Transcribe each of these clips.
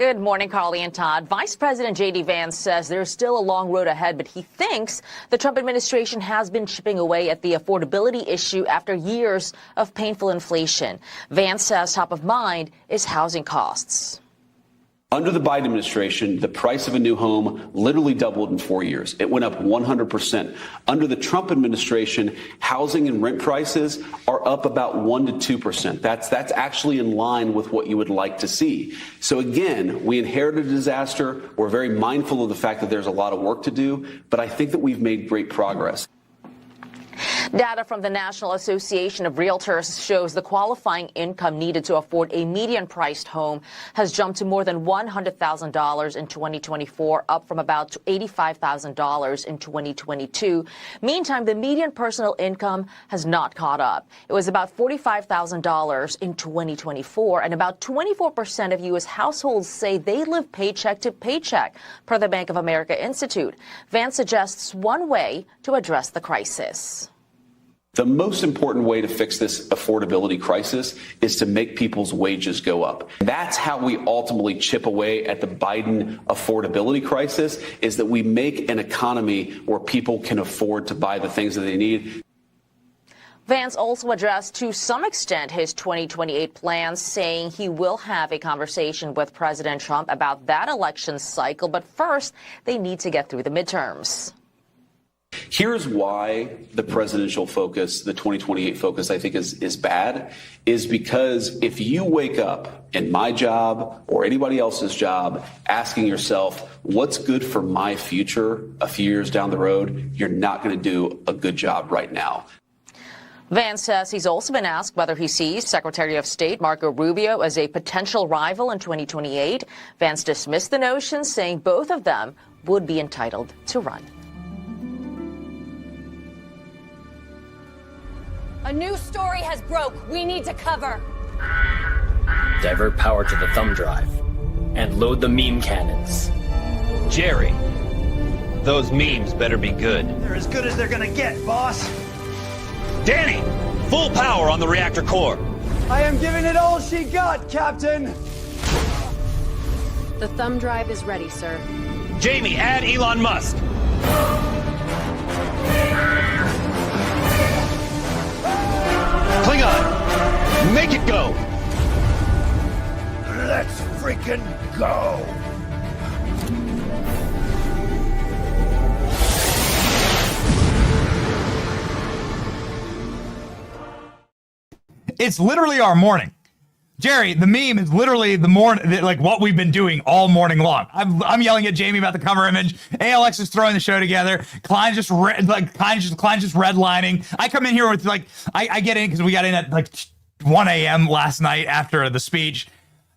Good morning, Carly and Todd. Vice President J.D. Vance says there's still a long road ahead, but he thinks the Trump administration has been chipping away at the affordability issue after years of painful inflation. Vance says top of mind is housing costs. Under the Biden administration, the price of a new home literally doubled in 4 years. It went up 100%. Under the Trump administration, housing and rent prices are up about 1% to 2%. That's actually in line with what you would like to see. So again, we inherited a disaster. We're very mindful of the fact that there's a lot of work to do, but I think that we've made great progress. Data from the National Association of Realtors shows the qualifying income needed to afford a median-priced home has jumped to more than $100,000 in 2024, up from about $85,000 in 2022. Meantime, the median personal income has not caught up. It was about $45,000 in 2024, and about 24% of U.S. households say they live paycheck to paycheck, per the Bank of America Institute. Vance suggests one way to address the crisis. The most important way to fix this affordability crisis is to make people's wages go up. That's how we ultimately chip away at the Biden affordability crisis, is that we make an economy where people can afford to buy the things that they need. Vance also addressed to some extent his 2028 plans, saying he will have a conversation with President Trump about that election cycle. But first, they need to get through the midterms. Here's why the presidential focus, the 2028 focus, I think is bad, is because if you wake up in my job or anybody else's job asking yourself, what's good for my future a few years down the road, you're not going to do a good job right now. Vance says he's also been asked whether he sees Secretary of State Marco Rubio as a potential rival in 2028. Vance dismissed the notion, saying both of them would be entitled to run. A new story has broke. We need to cover. Divert power to the thumb drive and load the meme cannons. Jerry, those memes better be good. They're as good as they're gonna get, boss. Danny, full power on the reactor core. I am giving it all she got, Captain. The thumb drive is ready, sir. Jamie, add Elon Musk. Klingon, make it go. Let's freaking go. It's literally our morning. Jerry, the meme is literally the morning, like what we've been doing all morning long. I'm yelling at Jamie about the cover image. ALX is throwing the show together. Klein's just redlining. I come in here with I get in because we got in at 1 a.m. last night after the speech.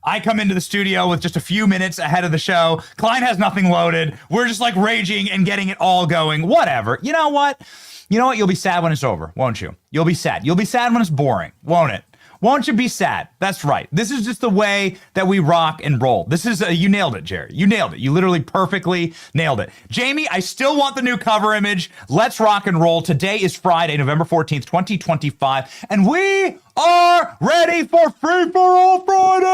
I come into the studio with just a few minutes ahead of the show. Klein has nothing loaded. We're just raging and getting it all going. Whatever. You know what? You'll be sad when it's over, won't you? You'll be sad. You'll be sad when it's boring, won't it? Won't you be sad? That's right. This is just the way that we rock and roll. This is, you nailed it, Jerry. You nailed it. You literally perfectly nailed it. Jamie, I still want the new cover image. Let's rock and roll. Today is Friday, November 14th, 2025, and we are ready for Free for All Friday.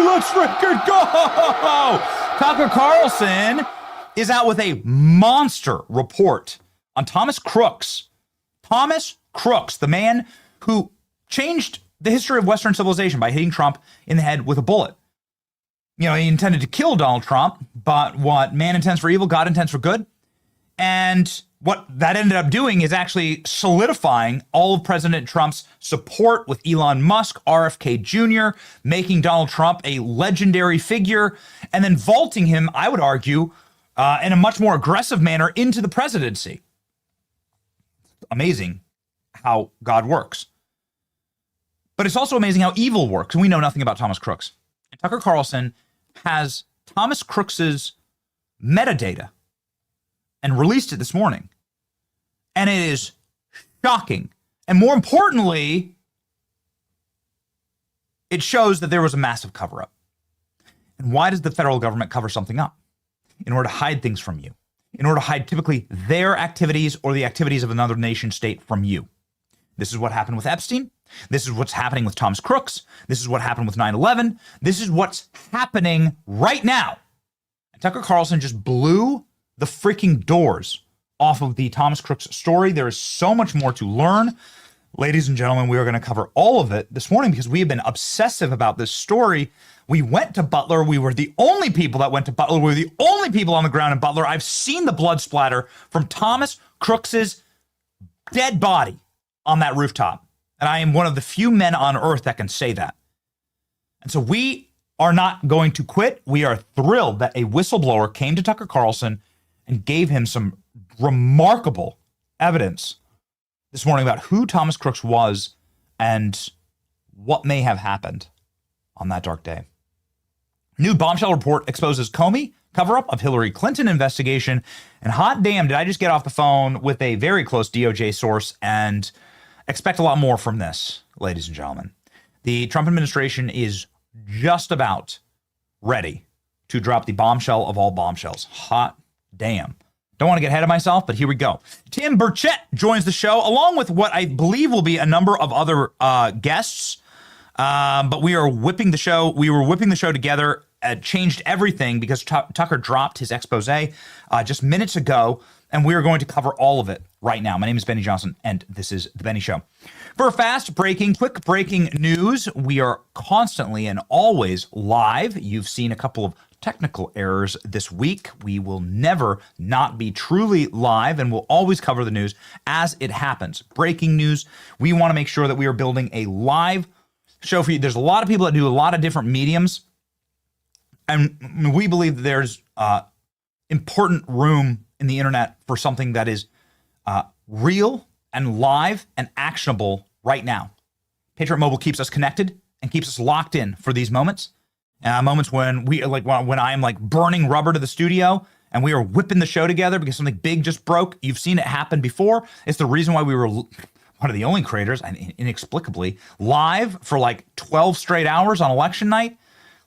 Let's freaking go. Tucker Carlson is out with a monster report on Thomas Crooks. Thomas Crooks, the man who changed the history of Western civilization by hitting Trump in the head with a bullet. He intended to kill Donald Trump, but what man intends for evil, God intends for good. And what that ended up doing is actually solidifying all of President Trump's support with Elon Musk, RFK Jr., making Donald Trump a legendary figure, and then vaulting him, I would argue, in a much more aggressive manner into the presidency. Amazing how God works. But it's also amazing how evil works, and we know nothing about Thomas Crooks. And Tucker Carlson has Thomas Crooks's metadata and released it this morning. And it is shocking. And more importantly, it shows that there was a massive cover-up. And why does the federal government cover something up? In order to hide things from you. In order to hide typically their activities or the activities of another nation state from you. This is what happened with Epstein. This is what's happening with Thomas Crooks. This is what happened with 9/11. This is what's happening right now. And Tucker Carlson just blew the freaking doors off of the Thomas Crooks story. There is so much more to learn. Ladies and gentlemen, we are going to cover all of it this morning because we have been obsessive about this story. We went to Butler. We were the only people that went to Butler. We were the only people on the ground in Butler. I've seen the blood splatter from Thomas Crooks's dead body on that rooftop. And I am one of the few men on earth that can say that. And so we are not going to quit. We are thrilled that a whistleblower came to Tucker Carlson and gave him some remarkable evidence this morning about who Thomas Crooks was and what may have happened on that dark day. New bombshell report exposes Comey cover-up of Hillary Clinton investigation. And hot damn, did I just get off the phone with a very close DOJ source and expect a lot more from this, ladies and gentlemen. The Trump administration is just about ready to drop the bombshell of all bombshells. Hot damn. Don't want to get ahead of myself, but here we go. Tim Burchett joins the show, along with what I believe will be a number of other guests. But we are whipping the show. We were whipping the show together. Changed everything because Tucker dropped his expose just minutes ago, and we are going to cover all of it right now. My name is Benny Johnson, and this is The Benny Show. For quick breaking news, we are constantly and always live. You've seen a couple of technical errors this week. We will never not be truly live, and we'll always cover the news as it happens. Breaking news, we want to make sure that we are building a live show for you. There's a lot of people that do a lot of different mediums, and we believe that there's important room in the internet for something that is real and live and actionable right now. Patriot Mobile keeps us connected and keeps us locked in for these moments. Moments when when I am like burning rubber to the studio and we are whipping the show together because something big just broke. You've seen it happen before. It's the reason why we were one of the only creators, and inexplicably, live for like 12 straight hours on election night.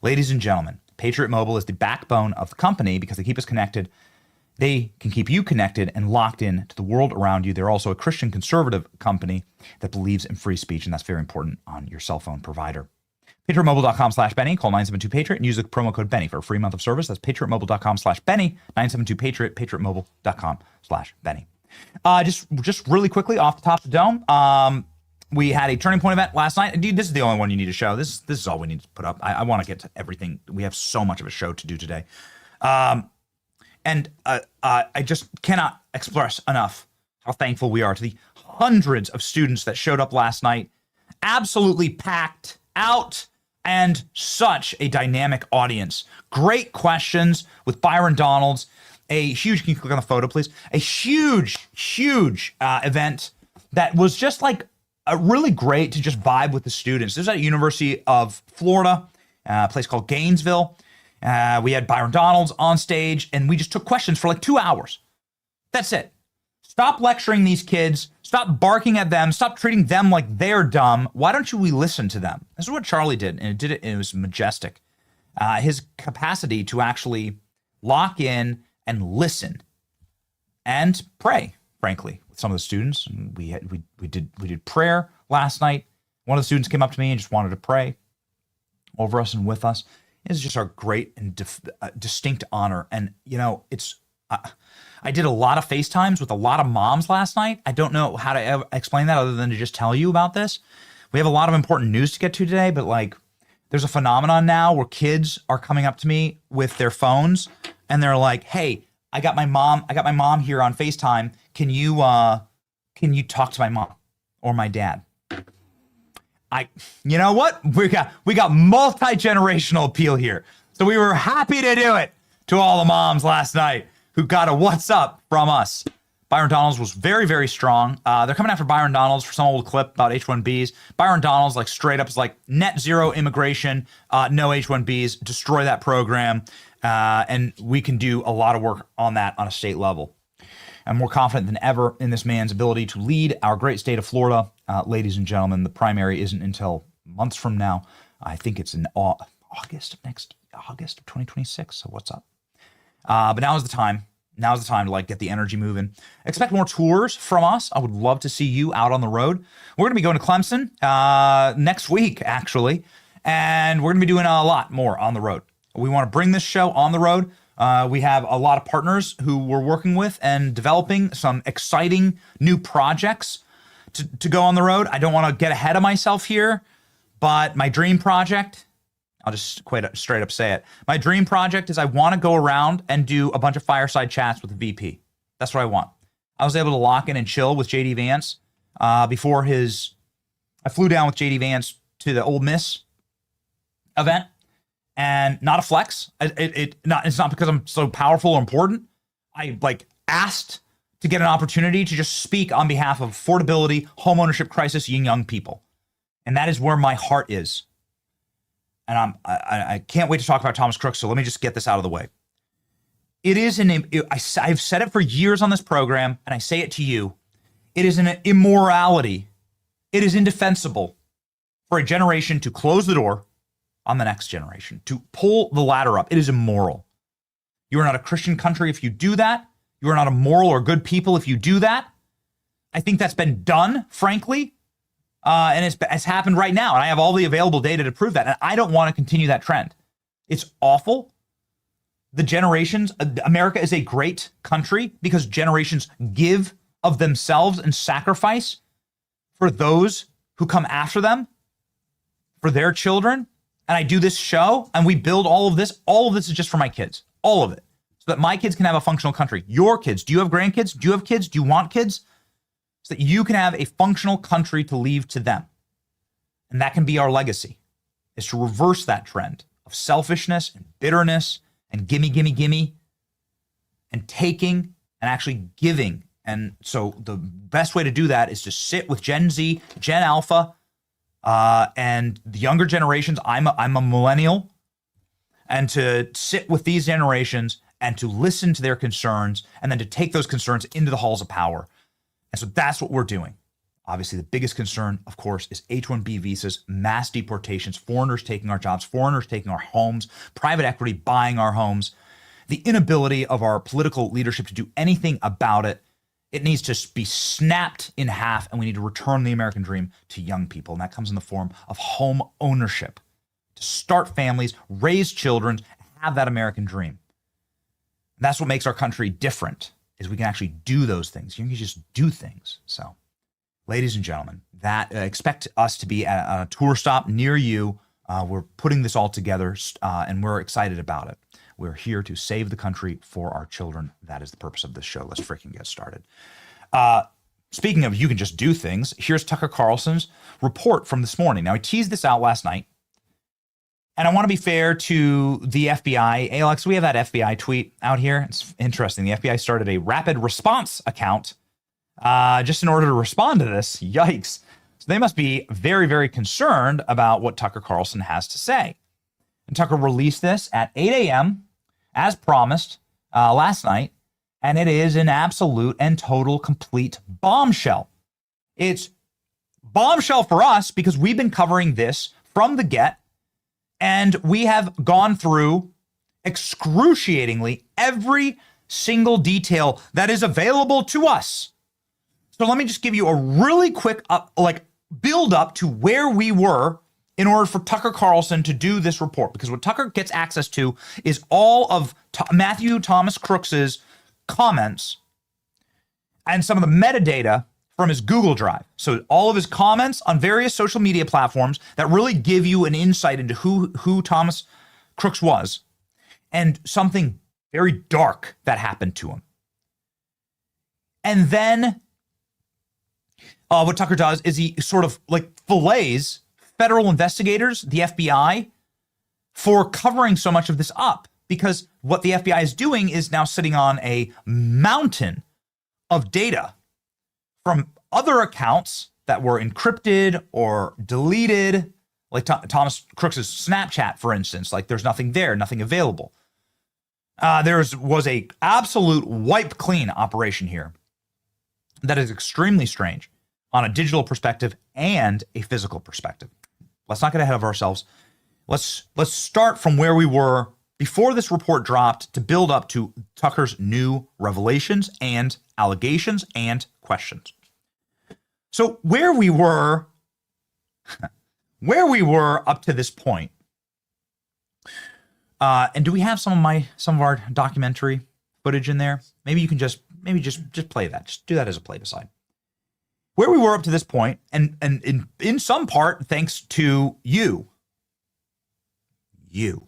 Ladies and gentlemen, Patriot Mobile is the backbone of the company because they keep us connected. They can keep you connected and locked in to the world around you. They're also a Christian conservative company that believes in free speech, and that's very important on your cell phone provider. PatriotMobile.com/Benny. Call 972-PATRIOT and use the promo code Benny for a free month of service. That's PatriotMobile.com/Benny. 972-PATRIOT. PatriotMobile.com/Benny. Just really quickly off the top of the dome. We had a Turning Point event last night. Dude, this is the only one you need to show. This is all we need to put up. I want to get to everything. We have so much of a show to do today. And I just cannot express enough how thankful we are to the hundreds of students that showed up last night. Absolutely packed out, and such a dynamic audience. Great questions with Byron Donalds. A huge, can you click on the photo, please? A huge event that was just like really great to just vibe with the students. This is at University of Florida, a place called Gainesville. We had Byron Donalds on stage, and we just took questions for like 2 hours. That's it. Stop lecturing these kids. Stop barking at them. Stop treating them like they're dumb. Why don't we listen to them? This is what Charlie did, and it was majestic. His capacity to actually lock in and listen and pray, frankly, with some of the students. And we did prayer last night. One of the students came up to me and just wanted to pray over us and with us. It's just our great and distinct honor. And, you know, I did a lot of FaceTimes with a lot of moms last night. I don't know how to explain that other than to just tell you about this. We have a lot of important news to get to today, but like there's a phenomenon now where kids are coming up to me with their phones and they're like, "Hey, I got my mom here on FaceTime. Can you talk to my mom or my dad?" You know what? We got multi-generational appeal here. So we were happy to do it to all the moms last night who got a what's up from us. Byron Donalds was very, very strong. They're coming after Byron Donalds for some old clip about H-1Bs. Byron Donalds, like straight up, is like net zero immigration, no H-1Bs, destroy that program. And we can do a lot of work on that on a state level. I'm more confident than ever in this man's ability to lead our great state of Florida. Ladies and gentlemen, the primary isn't until months from now. I think it's in August of 2026. So what's up? But now is the time. Now's the time to like get the energy moving. Expect more tours from us. I would love to see you out on the road. We're going to be going to Clemson next week, actually, and we're going to be doing a lot more on the road. We want to bring this show on the road. We have a lot of partners who we're working with and developing some exciting new projects to go on the road. I don't want to get ahead of myself here, but my dream project, I'll just quite straight up say it. My dream project is I want to go around and do a bunch of fireside chats with the VP. That's what I want. I was able to lock in and chill with JD Vance before I flew down with JD Vance to the Ole Miss event, and not a flex. It's not because I'm so powerful or important. I asked to get an opportunity to just speak on behalf of affordability, homeownership crisis, young people. And that is where my heart is. And I can't wait to talk about Thomas Crooks, so let me just get this out of the way. It is I've said it for years on this program, and I say it to you. It is an immorality. It is indefensible for a generation to close the door on the next generation, to pull the ladder up. It is immoral. You are not a Christian country if you do that. You are not a moral or good people if you do that. I think that's been done, frankly. And it's happened right now. And I have all the available data to prove that. And I don't want to continue that trend. It's awful. The generations, America is a great country because generations give of themselves and sacrifice for those who come after them, for their children. And I do this show and we build all of this. All of this is just for my kids. All of it. So that my kids can have a functional country. Your kids, do you have grandkids? Do you have kids? Do you want kids? So that you can have a functional country to leave to them. And that can be our legacy, is to reverse that trend of selfishness and bitterness and gimme, gimme, gimme, and taking and actually giving. And so the best way to do that is to sit with Gen Z, Gen Alpha, and the younger generations. I'm a millennial, and to sit with these generations and to listen to their concerns and then to take those concerns into the halls of power. And so that's what we're doing. Obviously, the biggest concern, of course, is H-1B visas, mass deportations, foreigners taking our jobs, foreigners taking our homes, private equity buying our homes, the inability of our political leadership to do anything about it. It needs to be snapped in half, and we need to return the American dream to young people. And that comes in the form of home ownership, to start families, raise children, have that American dream. And that's what makes our country different, is we can actually do those things. You can just do things. So, ladies and gentlemen, that expect us to be at a tour stop near you. We're putting this all together, and we're excited about it. We're here to save the country for our children. That is the purpose of this show. Let's freaking get started. Speaking of you can just do things, here's Tucker Carlson's report from this morning. Now, he teased this out last night. And I want to be fair to the FBI. Alex, we have that FBI tweet out here. It's interesting. The FBI started a rapid response account just in order to respond to this. Yikes. So they must be very, very concerned about what Tucker Carlson has to say. And Tucker released this at 8 a.m., as promised, last night. And it is an absolute and total complete bombshell. It's bombshell for us because we've been covering this from the get. And we have gone through excruciatingly every single detail that is available to us. So let me just give you a really quick build up to where we were in order for Tucker Carlson to do this report. Because what Tucker gets access to is all of Matthew Thomas Crooks's comments and some of the metadata from his Google Drive. So all of his comments on various social media platforms that really give you an insight into who Thomas Crooks was, and something very dark that happened to him. And then what Tucker does is he sort of fillets federal investigators, the FBI, for covering so much of this up. Because what the FBI is doing is now sitting on a mountain of data from other accounts that were encrypted or deleted, like Thomas Crooks' Snapchat, for instance. Like there's nothing there, nothing available. There was a absolute wipe clean operation here that is extremely strange on a digital perspective and a physical perspective. Let's not get ahead of ourselves. Let's start from where we were before this report dropped to build up to Tucker's new revelations and allegations and questions. So where we were up to this point, and do we have some of our documentary footage in there? Maybe you can just play that. Just do that as a play beside. Where we were up to this point, and in some part thanks to you, the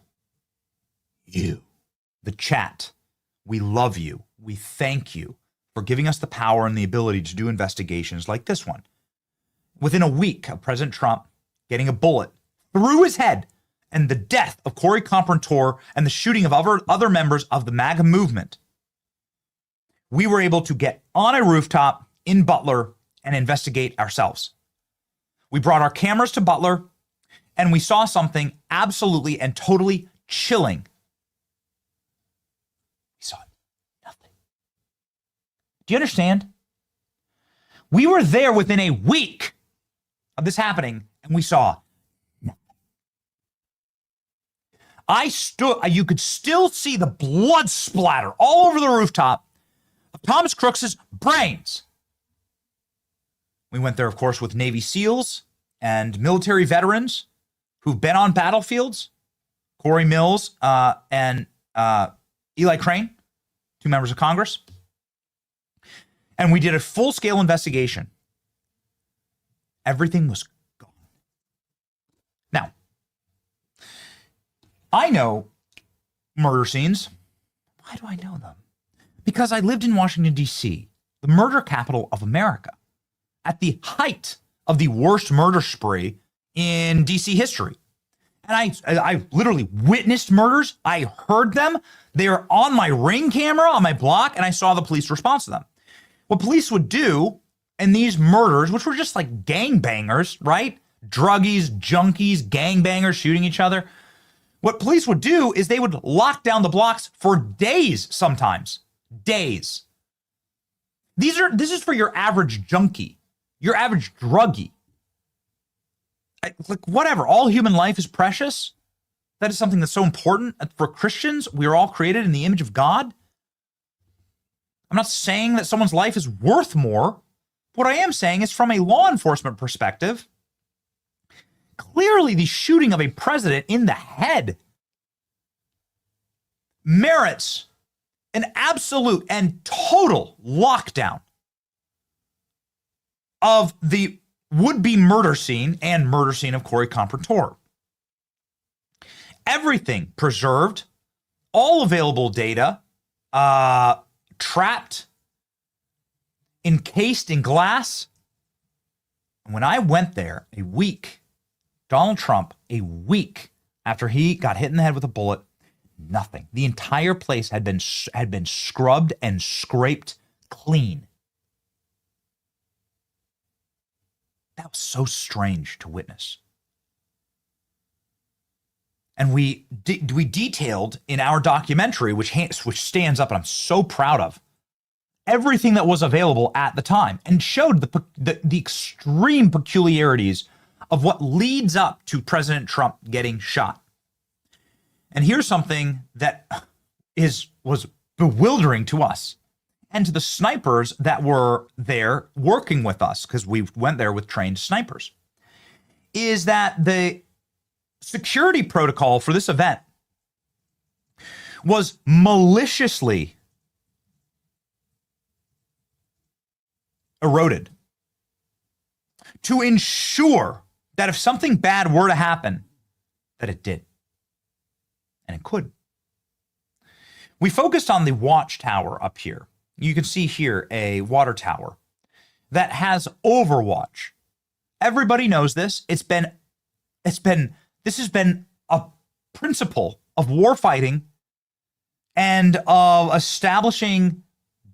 chat. We love you. We thank you for giving us the power and the ability to do investigations like this one. Within a week of President Trump getting a bullet through his head and the death of Corey Compantor and the shooting of other members of the MAGA movement, we were able to get on a rooftop in Butler and investigate ourselves. We brought our cameras to Butler and we saw something absolutely and totally chilling. We saw nothing. Do you understand? We were there within a week of this happening and we saw nothing. You could still see the blood splatter all over the rooftop of Thomas Crooks's brains. We went there, of course, with Navy SEALs and military veterans who've been on battlefields. Corey Mills and Eli Crane, 2 members of Congress. And we did a full-scale investigation. Everything was gone. Now, I know murder scenes. Why do I know them? Because I lived in Washington, D.C., the murder capital of America, at the height of the worst murder spree in D.C. history. And I literally witnessed murders. I heard them. They are on my Ring camera on my block, and I saw the police response to them. What police would do in these murders, which were just like gangbangers, right? Druggies, junkies, gangbangers shooting each other. What police would do is they would lock down the blocks for days sometimes. Days. This is for your average junkie, your average druggie. Like whatever, all human life is precious. That is something that's so important for Christians. We are all created in the image of God. I'm not saying that someone's life is worth more. What I am saying is from a law enforcement perspective, clearly the shooting of a president in the head merits an absolute and total lockdown of the would-be murder scene and murder scene of Corey Compantor. Everything preserved, all available data, trapped, encased in glass. And when I went there a week, Donald Trump, a week after he got hit in the head with a bullet, nothing. The entire place had been scrubbed and scraped clean. That was so strange to witness. And we detailed in our documentary, which stands up and I'm so proud of, everything that was available at the time and showed the extreme peculiarities of what leads up to President Trump getting shot. And here's something that was bewildering to us and to the snipers that were there working with us, because we went there with trained snipers, is that the security protocol for this event was maliciously eroded to ensure that if something bad were to happen, that it did. And it could. We focused on the watchtower up here. You can see here a water tower that has Overwatch. Everybody knows this. This has been a principle of war fighting and of establishing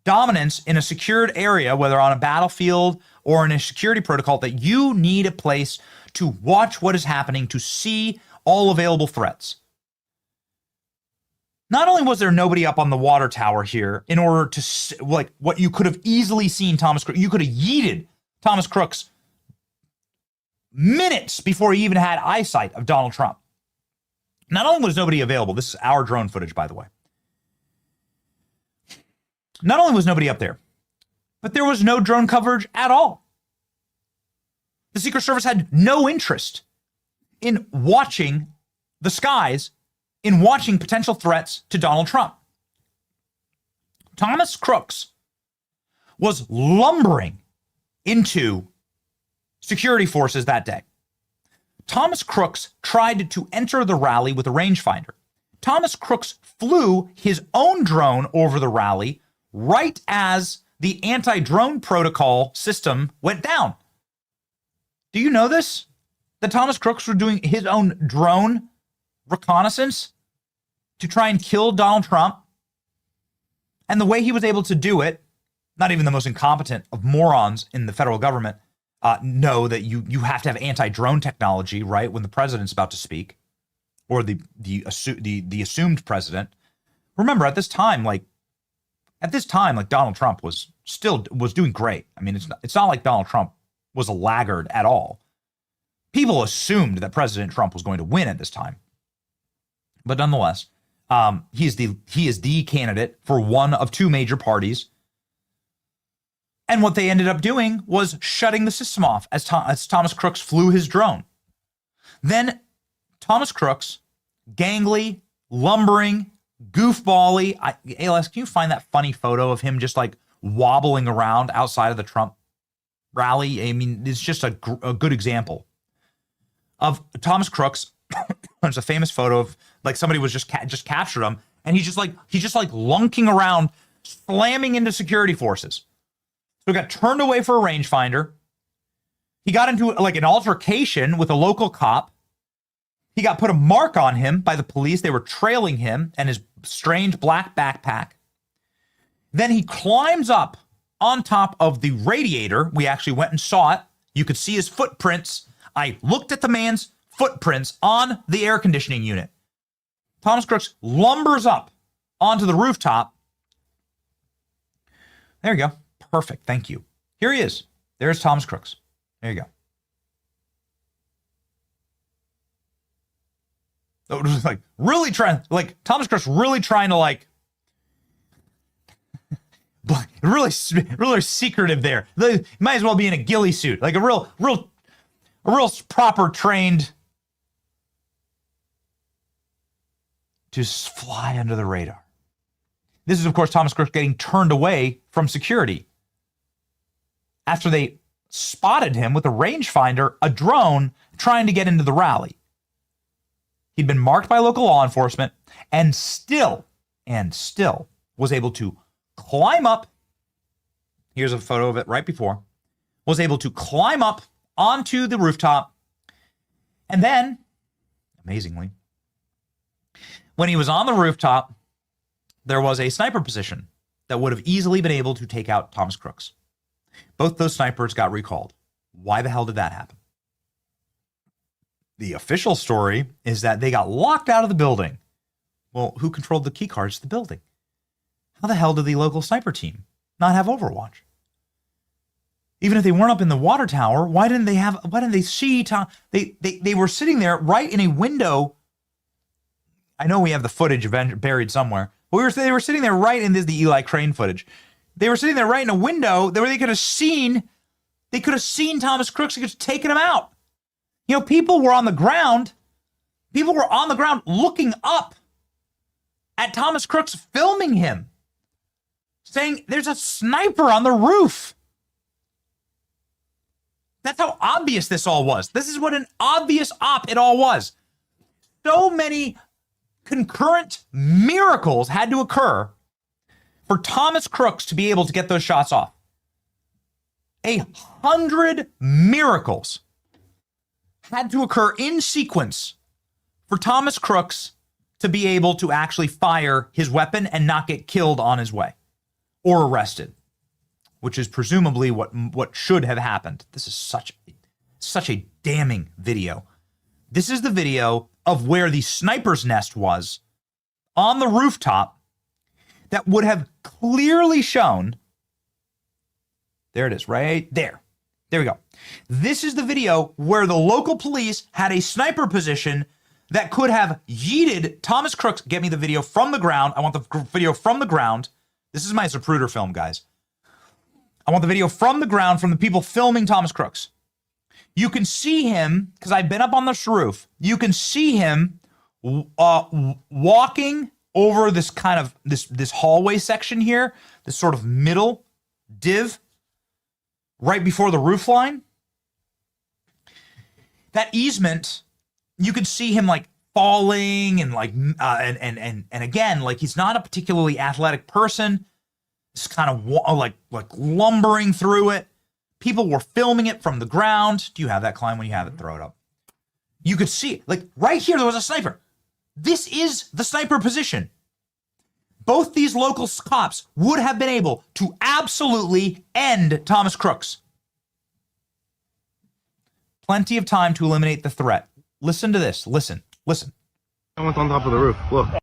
dominance in a secured area, whether on a battlefield or in a security protocol, that you need a place to watch what is happening, to see all available threats. Not only was there nobody up on the water tower here in order to, like, what you could have easily seen Thomas Crooks, you could have yeeted Thomas Crooks minutes before he even had eyesight of Donald Trump. Not only was nobody available, this is our drone footage, by the way. Not only was nobody up there, but there was no drone coverage at all. The Secret Service had no interest in watching the skies, in watching potential threats to Donald Trump. Thomas Crooks was lumbering into security forces that day. Thomas Crooks tried to enter the rally with a rangefinder. Thomas Crooks flew his own drone over the rally right as the anti-drone protocol system went down. Do you know this? That Thomas Crooks was doing his own drone reconnaissance to try and kill Donald Trump? And the way he was able to do it, not even the most incompetent of morons in the federal government know that you have to have anti-drone technology, right, when the president's about to speak, or the assumed president. Remember, at this time, Donald Trump was doing great. I mean, it's not like Donald Trump was a laggard at all. People assumed that President Trump was going to win at this time, but nonetheless, he is the candidate for one of two major parties. And what they ended up doing was shutting the system off as Thomas Crooks flew his drone. Then Thomas Crooks, gangly, lumbering, goofbally. ALS, can you find that funny photo of him just like wobbling around outside of the Trump rally? I mean, it's just a good example of Thomas Crooks. There's a famous photo of like somebody was just captured him, and he's just like lunking around, slamming into security forces. So he got turned away for a rangefinder. He got into like an altercation with a local cop. He got put a mark on him by the police. They were trailing him and his strange black backpack. Then he climbs up on top of the radiator. We actually went and saw it. You could see his footprints. I looked at the man's footprints on the air conditioning unit. Thomas Crooks lumbers up onto the rooftop. There you go. Perfect. Thank you. Here he is. There's Thomas Crooks. There you go. So it was like really trying, like Thomas Crooks really trying to like, really secretive there. He might as well be in a ghillie suit, like a real proper trained to fly under the radar. This is, of course, Thomas Crooks getting turned away from security after they spotted him with a rangefinder, a drone, trying to get into the rally. He'd been marked by local law enforcement and still was able to climb up. Here's a photo of it right before. Was able to climb up onto the rooftop. And then, amazingly, when he was on the rooftop, there was a sniper position that would have easily been able to take out Thomas Crooks. Both those snipers got recalled. Why the hell did that happen? The official story is that they got locked out of the building. Well, who controlled the key cards to the building? How the hell did the local sniper team not have Overwatch? Even if they weren't up in the water tower, why didn't they see Tom? They were sitting there right in a window. I know we have the footage buried somewhere. But they were sitting there right in the Eli Crane footage. They were sitting there right in a window where they could have seen Thomas Crooks. They could have taken him out. You know, people were on the ground looking up at Thomas Crooks, filming him, saying, there's a sniper on the roof. That's how obvious this all was. This is what an obvious op it all was. So many concurrent miracles had to occur for Thomas Crooks to be able to get those shots off. 100 miracles had to occur in sequence for Thomas Crooks to be able to actually fire his weapon and not get killed on his way or arrested, which is presumably what should have happened. This is such a damning video. This is the video of where the sniper's nest was on the rooftop that would have clearly shown. There it is, right there. There we go. This is the video where the local police had a sniper position that could have yeeted Thomas Crooks. Get me the video from the ground. I want the video from the ground. This is my Zapruder film, guys. I want the video from the ground from the people filming Thomas Crooks. You can see him, because I've been up on this roof. You can see him walking over this kind of, this hallway section here, this sort of middle div right before the roof line. That easement, you could see him like falling and like, and again, like he's not a particularly athletic person. Just kind of like lumbering through it. People were filming it from the ground. Do you have that, Klein? When you have it, throw it up. You could see, like right here, there was a sniper. This is the sniper position. Both these local cops would have been able to absolutely end Thomas Crooks. Plenty of time to eliminate the threat. Listen to this. Listen. Someone's on top of the roof. Look. So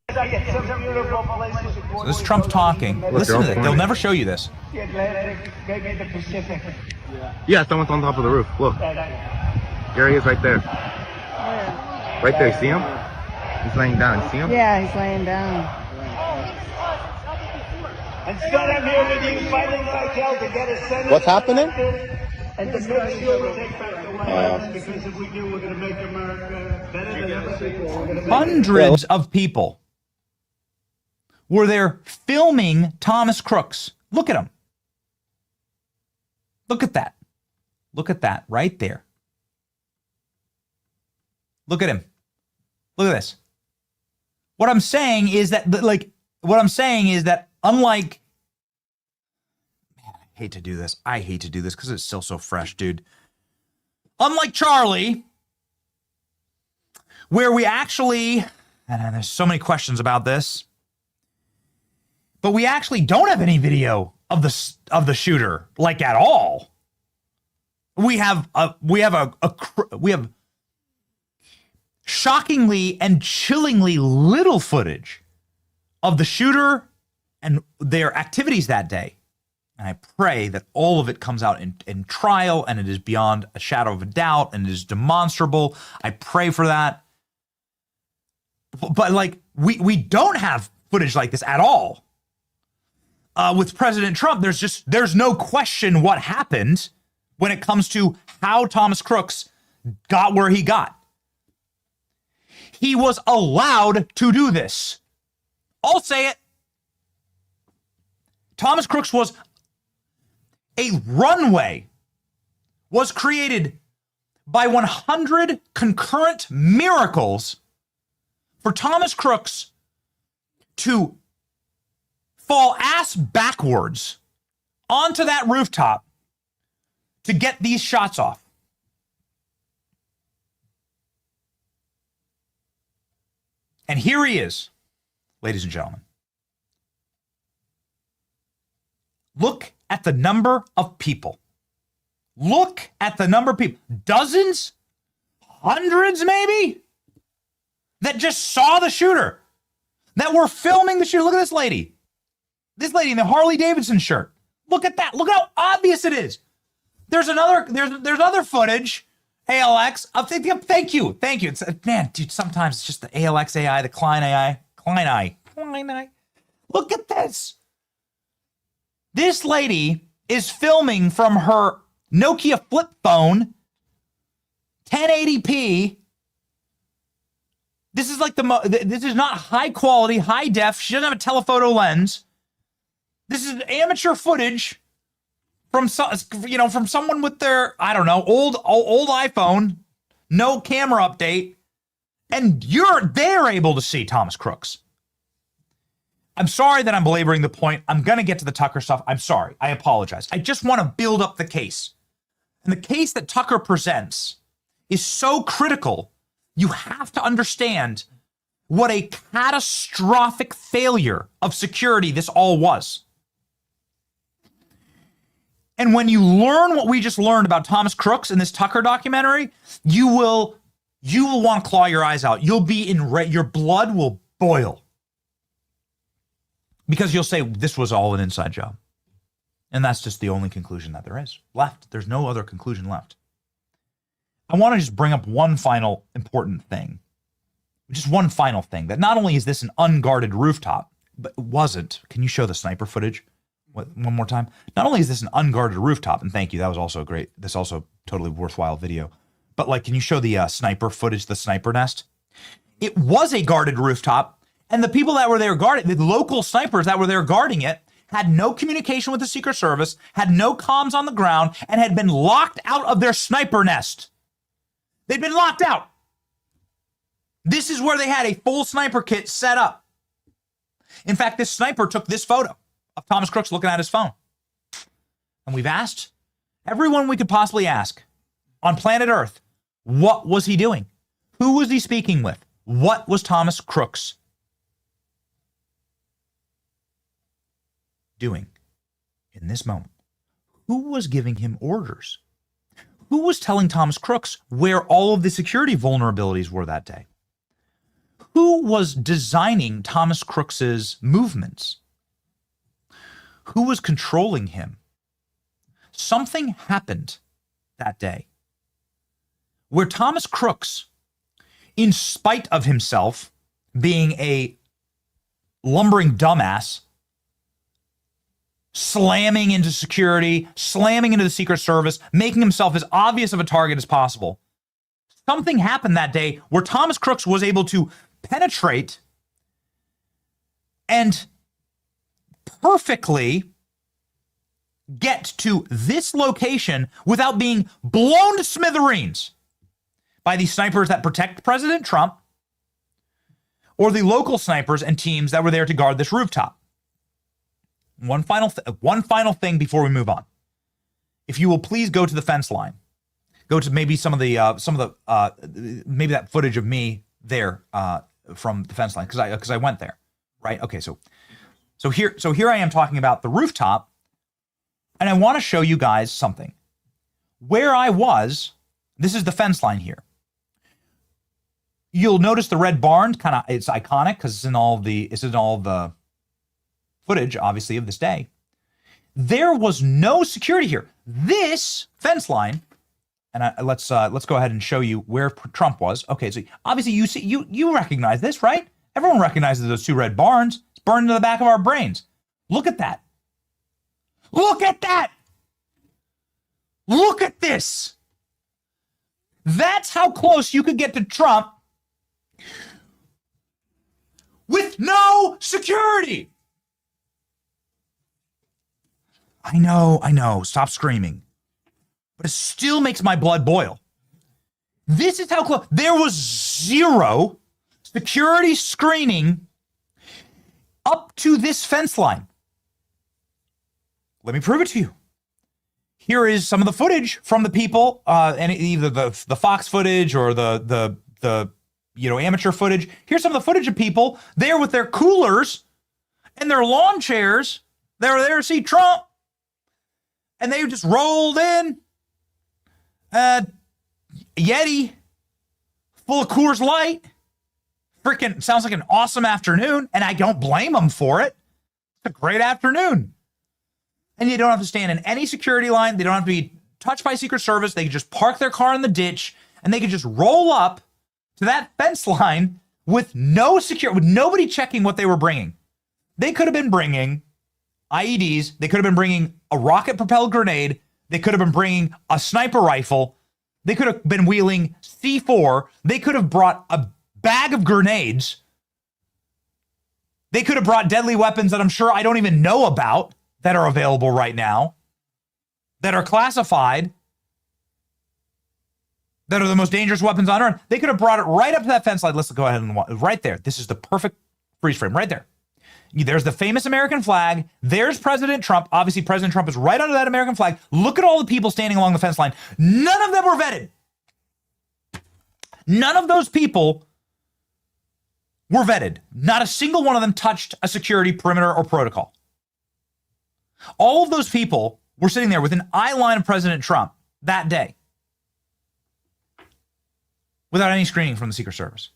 this is Trump talking. Listen to this. They'll never show you this. Yeah, someone's on top of the roof. Look. There he is right there. Right there. See him? He's laying down. See him? Yeah, he's laying down. Instead, I'm here with you fighting like hell to get a Senate. What's happening? And to make sure we take back the White House, because if we do, we're going to make America better than ever before. We're going to make Hundreds of people were there filming Thomas Crooks. Look at him. Look at that. Look at that right there. Look at him. Look at this. What I'm saying is that, unlike, man, I hate to do this. I hate to do this because it's still so fresh, dude. Unlike Charlie, where we actually, and there's so many questions about this, but we actually don't have any video of the shooter, like at all. We have shockingly and chillingly little footage of the shooter and their activities that day. And I pray that all of it comes out in trial and it is beyond a shadow of a doubt and it is demonstrable. I pray for that. But like, we don't have footage like this at all. With President Trump, there's no question what happened when it comes to how Thomas Crooks got where he got. He was allowed to do this. I'll say it. Thomas Crooks was a runway was created by 100 concurrent miracles for Thomas Crooks to fall ass backwards onto that rooftop to get these shots off. And here he is, ladies and gentlemen. Look at the number of people. Look at the number of people. Dozens? Hundreds, maybe? That just saw the shooter. That were filming the shooter. Look at this lady. This lady in the Harley Davidson shirt. Look at that. Look how obvious it is. There's other footage. ALX. Thank you. It's, man, dude, sometimes it's just the ALX AI, the Klein AI. Klein AI. Look at this. This lady is filming from her Nokia flip phone, 1080p. This is like this is not high quality, high def. She doesn't have a telephoto lens. This is amateur footage from someone with their, I don't know, old iPhone, no camera update, and they're able to see Thomas Crooks. I'm sorry that I'm belaboring the point. I'm going to get to the Tucker stuff. I'm sorry. I apologize. I just want to build up the case. And the case that Tucker presents is so critical. You have to understand what a catastrophic failure of security this all was. And when you learn what we just learned about Thomas Crooks in this Tucker documentary, you will want to claw your eyes out. You'll be your blood will boil. Because you'll say, this was all an inside job. And that's just the only conclusion that there is left. There's no other conclusion left. I want to just bring up one final important thing. just one final thing, that not only is this an unguarded rooftop, but it wasn't. Can you show the sniper footage one more time? Not only is this an unguarded rooftop, and thank you, that was also great. This also totally worthwhile video. But like, can you show the sniper footage, the sniper nest? It was a guarded rooftop, and the people that were there guarding, the local snipers that were there guarding it, had no communication with the Secret Service, had no comms on the ground, and had been locked out of their sniper nest. They'd been locked out. This is where they had a full sniper kit set up. In fact, this sniper took this photo of Thomas Crooks looking at his phone. And we've asked everyone we could possibly ask on planet Earth, what was he doing? Who was he speaking with? What was Thomas Crooks doing in this moment? Who was giving him orders? Who was telling Thomas Crooks where all of the security vulnerabilities were that day? Who was designing Thomas Crooks's movements? Who was controlling him? Something happened that day where Thomas Crooks, in spite of himself being a lumbering dumbass, slamming into security, slamming into the Secret Service, making himself as obvious of a target as possible. Something happened that day where Thomas Crooks was able to penetrate and perfectly get to this location without being blown to smithereens by the snipers that protect President Trump or the local snipers and teams that were there to guard this rooftop. One final thing before we move on. If you will please go to the fence line. Go to maybe maybe that footage of me there from the fence line, because I went there, right? Okay, so here I am talking about the rooftop, and I want to show you guys something. Where I was, this is the fence line here. You'll notice the red barn, it's iconic because it's in all the footage, obviously, of this day. There was no security here. This fence line, and let's go ahead and show you where Trump was. Okay, so obviously you recognize this, right? Everyone recognizes those two red barns. It's burned into the back of our brains. Look at that. Look at that. Look at this. That's how close you could get to Trump with no security. I know. Stop screaming. But it still makes my blood boil. This is how close. There was zero security screening up to this fence line. Let me prove it to you. Here is some of the footage from the people, and either the Fox footage or the amateur footage. Here's some of the footage of people there with their coolers and their lawn chairs. They were there to see Trump. And they just rolled in. Yeti, full of Coors Light. Freaking sounds like an awesome afternoon, and I don't blame them for it. It's a great afternoon. And you don't have to stand in any security line. They don't have to be touched by Secret Service. They can just park their car in the ditch, and they can just roll up to that fence line with no security, with nobody checking what they were bringing. They could have been bringing IEDs. They could have been bringing a rocket-propelled grenade. They could have been bringing a sniper rifle. They could have been wheeling C4. They could have brought a bag of grenades. They could have brought deadly weapons that I'm sure I don't even know about that are available right now, that are classified, that are the most dangerous weapons on Earth. They could have brought it right up to that fence line. Let's go ahead and watch. Right there. This is the perfect freeze frame right there. There's the famous American flag. There's President Trump. Obviously, President Trump is right under that American flag. Look at all the people standing along the fence line. None of them were vetted. None of those people were vetted. Not a single one of them touched a security perimeter or protocol. All of those people were sitting there with an eye line of President Trump that day without any screening from the Secret Service.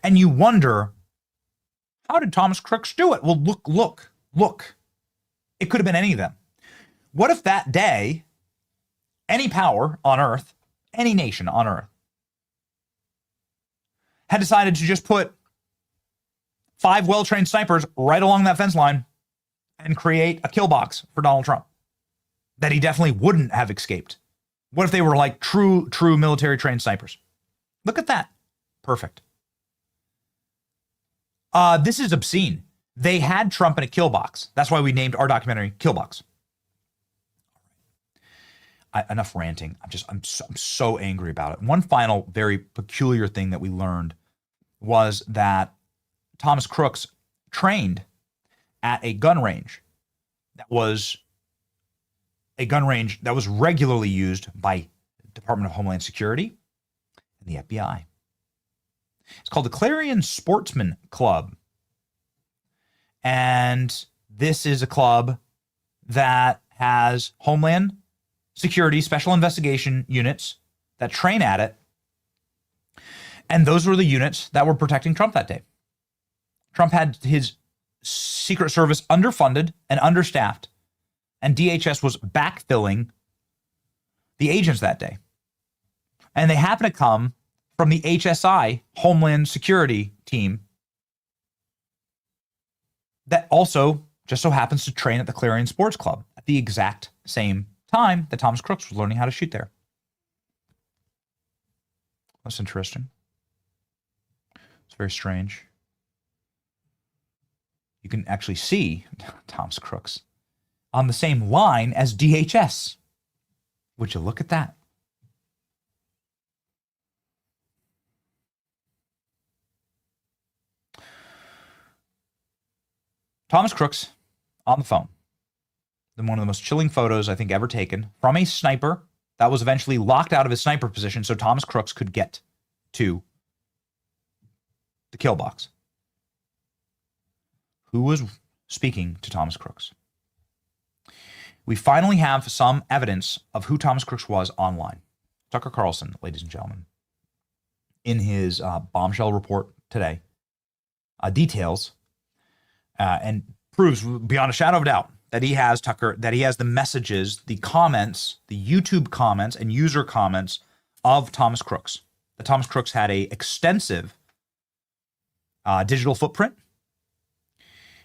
And you wonder, how did Thomas Crooks do it? Well, look. It could have been any of them. What if that day, any power on Earth, any nation on Earth, had decided to just put 5 well-trained snipers right along that fence line and create a kill box for Donald Trump that he definitely wouldn't have escaped. What if they were like true military trained snipers? Look at that. Perfect. This is obscene. They had Trump in a kill box. That's why we named our documentary Kill Box. Enough ranting. I'm so angry about it. One final very peculiar thing that we learned was that Thomas Crooks trained at a gun range that was regularly used by the Department of Homeland Security and the FBI. It's called the Clarion Sportsman Club. And this is a club that has Homeland Security special investigation units that train at it. And those were the units that were protecting Trump that day. Trump had his Secret Service underfunded and understaffed, and DHS was backfilling the agents that day. And they happened to come from the HSI, Homeland Security team, that also just so happens to train at the Clarion Sports Club at the exact same time that Thomas Crooks was learning how to shoot there. That's interesting. It's very strange. You can actually see Thomas Crooks on the same line as DHS. Would you look at that? Thomas Crooks on the phone. Then one of the most chilling photos I think ever taken from a sniper that was eventually locked out of his sniper position so Thomas Crooks could get to the kill box. Who was speaking to Thomas Crooks? We finally have some evidence of who Thomas Crooks was online. Tucker Carlson, ladies and gentlemen, in his bombshell report today, details and proves beyond a shadow of doubt that he has the messages, the comments, the YouTube comments and user comments of Thomas Crooks. That Thomas Crooks had a extensive digital footprint,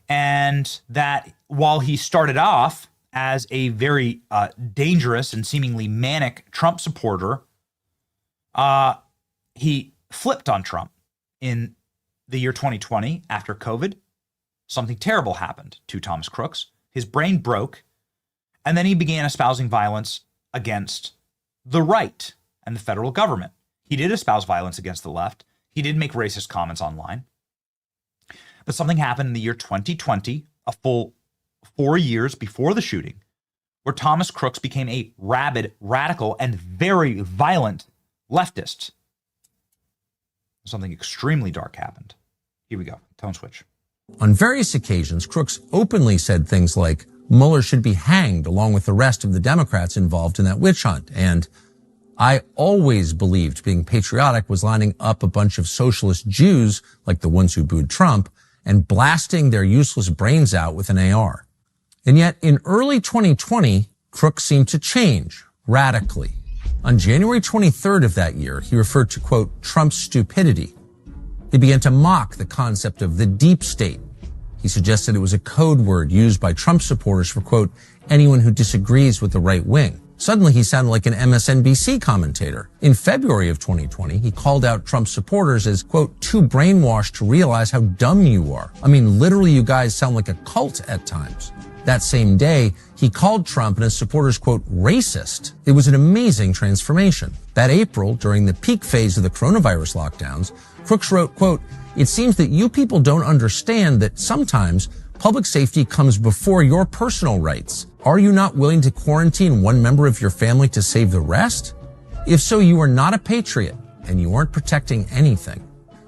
and that while he started off as a very dangerous and seemingly manic Trump supporter, he flipped on Trump in the year 2020 after COVID. Something terrible happened to Thomas Crooks. His brain broke, and then he began espousing violence against the right and the federal government. He did espouse violence against the left. He did make racist comments online. But something happened in the year 2020, a full 4 years before the shooting, where Thomas Crooks became a rabid, radical, and very violent leftist. Something extremely dark happened. Here we go. Tone switch. On various occasions, Crooks openly said things like Mueller should be hanged along with the rest of the Democrats involved in that witch hunt. And I always believed being patriotic was lining up a bunch of socialist Jews, like the ones who booed Trump, and blasting their useless brains out with an AR. And yet in early 2020, Crooks seemed to change radically. On January 23rd of that year, he referred to, quote, Trump's stupidity. He began to mock the concept of the deep state. He suggested it was a code word used by Trump supporters for, quote, anyone who disagrees with the right wing. Suddenly, he sounded like an MSNBC commentator. In February of 2020, he called out Trump supporters as, quote, too brainwashed to realize how dumb you are. I mean, literally, you guys sound like a cult at times. That same day, he called Trump and his supporters, quote, racist. It was an amazing transformation. That April, during the peak phase of the coronavirus lockdowns, Crooks wrote, quote, it seems that you people don't understand that sometimes public safety comes before your personal rights. Are you not willing to quarantine one member of your family to save the rest? If so, you are not a patriot and you aren't protecting anything.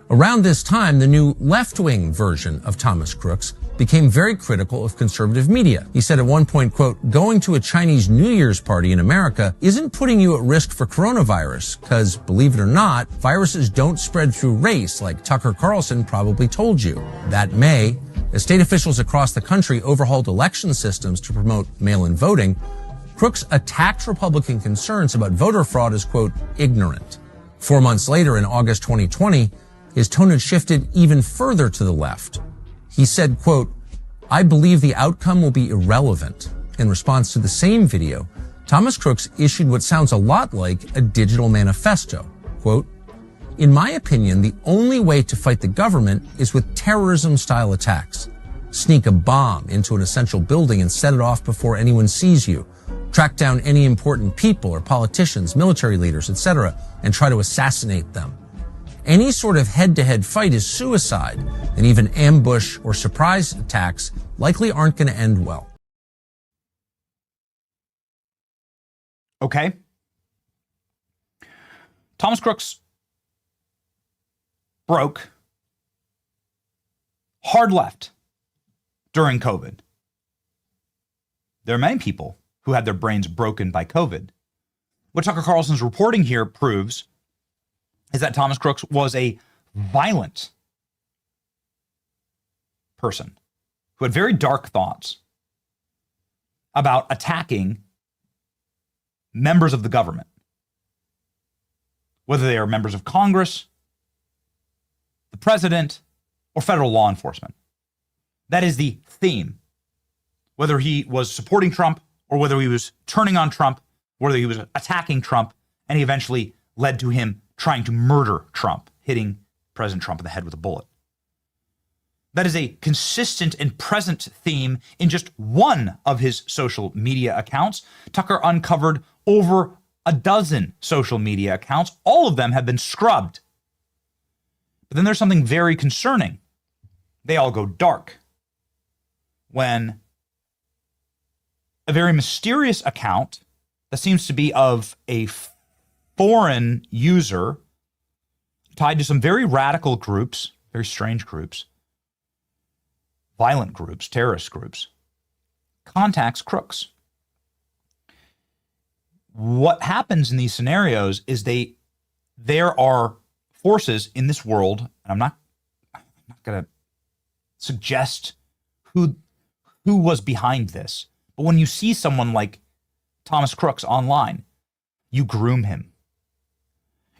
Around this time, the new left-wing version of Thomas Crooks became very critical of conservative media. He said at one point, quote, going to a Chinese New Year's party in America isn't putting you at risk for coronavirus, because, believe it or not, viruses don't spread through race like Tucker Carlson probably told you. That May, as state officials across the country overhauled election systems to promote mail-in voting, Crooks attacked Republican concerns about voter fraud as, quote, ignorant. 4 months later, in August 2020, his tone had shifted even further to the left. He said, quote, "I believe the outcome will be irrelevant." In response to the same video, Thomas Crooks issued what sounds a lot like a digital manifesto. Quote, "In my opinion, the only way to fight the government is with terrorism-style attacks. Sneak a bomb into an essential building and set it off before anyone sees you. Track down any important people or politicians, military leaders, etc., and try to assassinate them. Any sort of head-to-head fight is suicide, and even ambush or surprise attacks likely aren't going to end well." Okay. Thomas Crooks broke hard left during COVID. There are many people who had their brains broken by COVID. What Tucker Carlson's reporting here proves is that Thomas Crooks was a violent person who had very dark thoughts about attacking members of the government, whether they are members of Congress, the president, or federal law enforcement. That is the theme. Whether he was supporting Trump or whether he was turning on Trump, whether he was attacking Trump, and he eventually led to him trying to murder Trump, hitting President Trump in the head with a bullet. That is a consistent and present theme in just one of his social media accounts. Tucker uncovered over a dozen social media accounts. All of them have been scrubbed. But then there's something very concerning. They all go dark when a very mysterious account that seems to be of a foreign user tied to some very radical groups, very strange groups, violent groups, terrorist groups, contacts Crooks. What happens in these scenarios is there are forces in this world, and I'm not going to suggest who was behind this, but when you see someone like Thomas Crooks online, you groom him.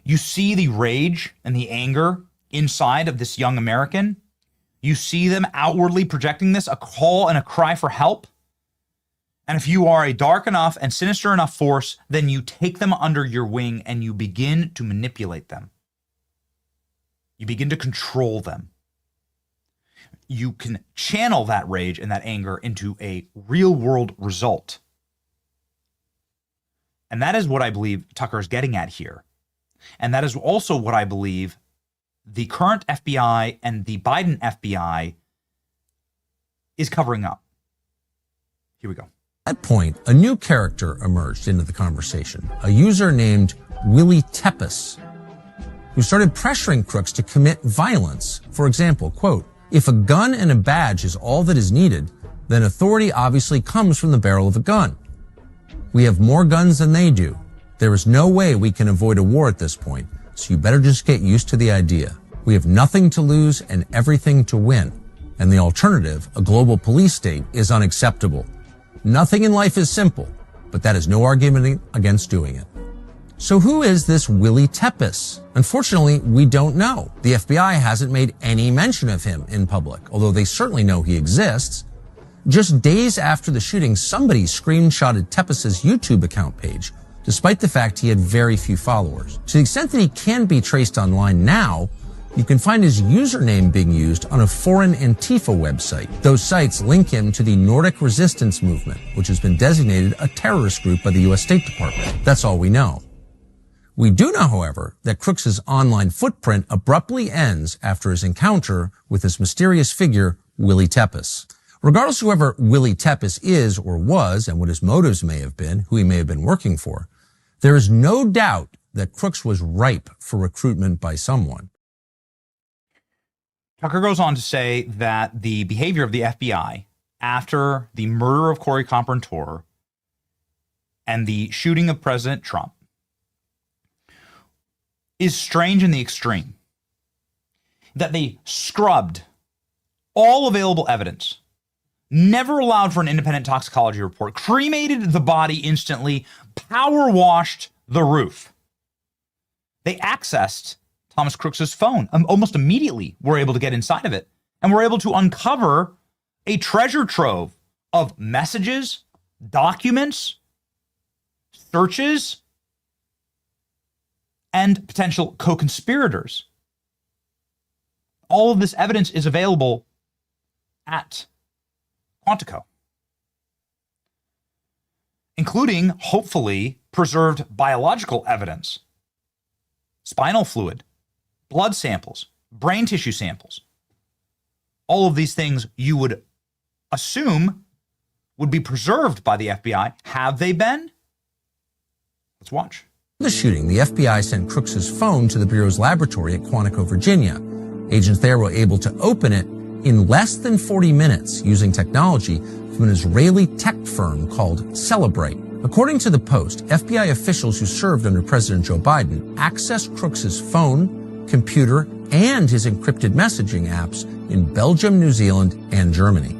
You see the rage and the anger inside of this young American. You see them outwardly projecting this, a call and a cry for help. And if you are a dark enough and sinister enough force, then you take them under your wing and you begin to manipulate them. You begin to control them. You can channel that rage and that anger into a real world result. And that is what I believe Tucker is getting at here. And that is also what I believe the current FBI and the Biden FBI is covering up. Here we go. At that point, a new character emerged into the conversation, a user named Willie Tepes, who started pressuring Crooks to commit violence. For example, quote, "If a gun and a badge is all that is needed, then authority obviously comes from the barrel of a gun. We have more guns than they do. There is no way we can avoid a war at this point, so you better just get used to the idea. We have nothing to lose and everything to win. And the alternative, a global police state, is unacceptable. Nothing in life is simple, but that is no argument against doing it." So who is this Willie Tepes? Unfortunately, we don't know. The FBI hasn't made any mention of him in public, although they certainly know he exists. Just days after the shooting, somebody screenshotted Tepes' YouTube account page, despite the fact he had very few followers. To the extent that he can be traced online now, you can find his username being used on a foreign Antifa website. Those sites link him to the Nordic Resistance Movement, which has been designated a terrorist group by the U.S. State Department. That's all we know. We do know, however, that Crooks' online footprint abruptly ends after his encounter with this mysterious figure, Willie Tepes. Regardless of whoever Willie Tepes is or was and what his motives may have been, who he may have been working for, there is no doubt that Crooks was ripe for recruitment by someone. Tucker goes on to say that the behavior of the FBI after the murder of Corey Comperentor and the shooting of President Trump is strange in the extreme. That they scrubbed all available evidence, never allowed for an independent toxicology report, cremated the body instantly, power washed the roof. They accessed Thomas Crooks's phone. Almost immediately, we're able to get inside of it, and we're able to uncover a treasure trove of messages, documents, searches, and potential co-conspirators. All of this evidence is available at Quantico, including, hopefully, preserved biological evidence, spinal fluid, blood samples, brain tissue samples. All of these things you would assume would be preserved by the FBI. Have they been? Let's watch. The shooting, the FBI sent Crooks's phone to the Bureau's laboratory at Quantico, Virginia. Agents there were able to open it in less than 40 minutes using technology from an Israeli tech firm called Celebrate. According to the Post, FBI officials who served under President Joe Biden accessed Crooks's phone, computer, and his encrypted messaging apps in Belgium, New Zealand, and Germany.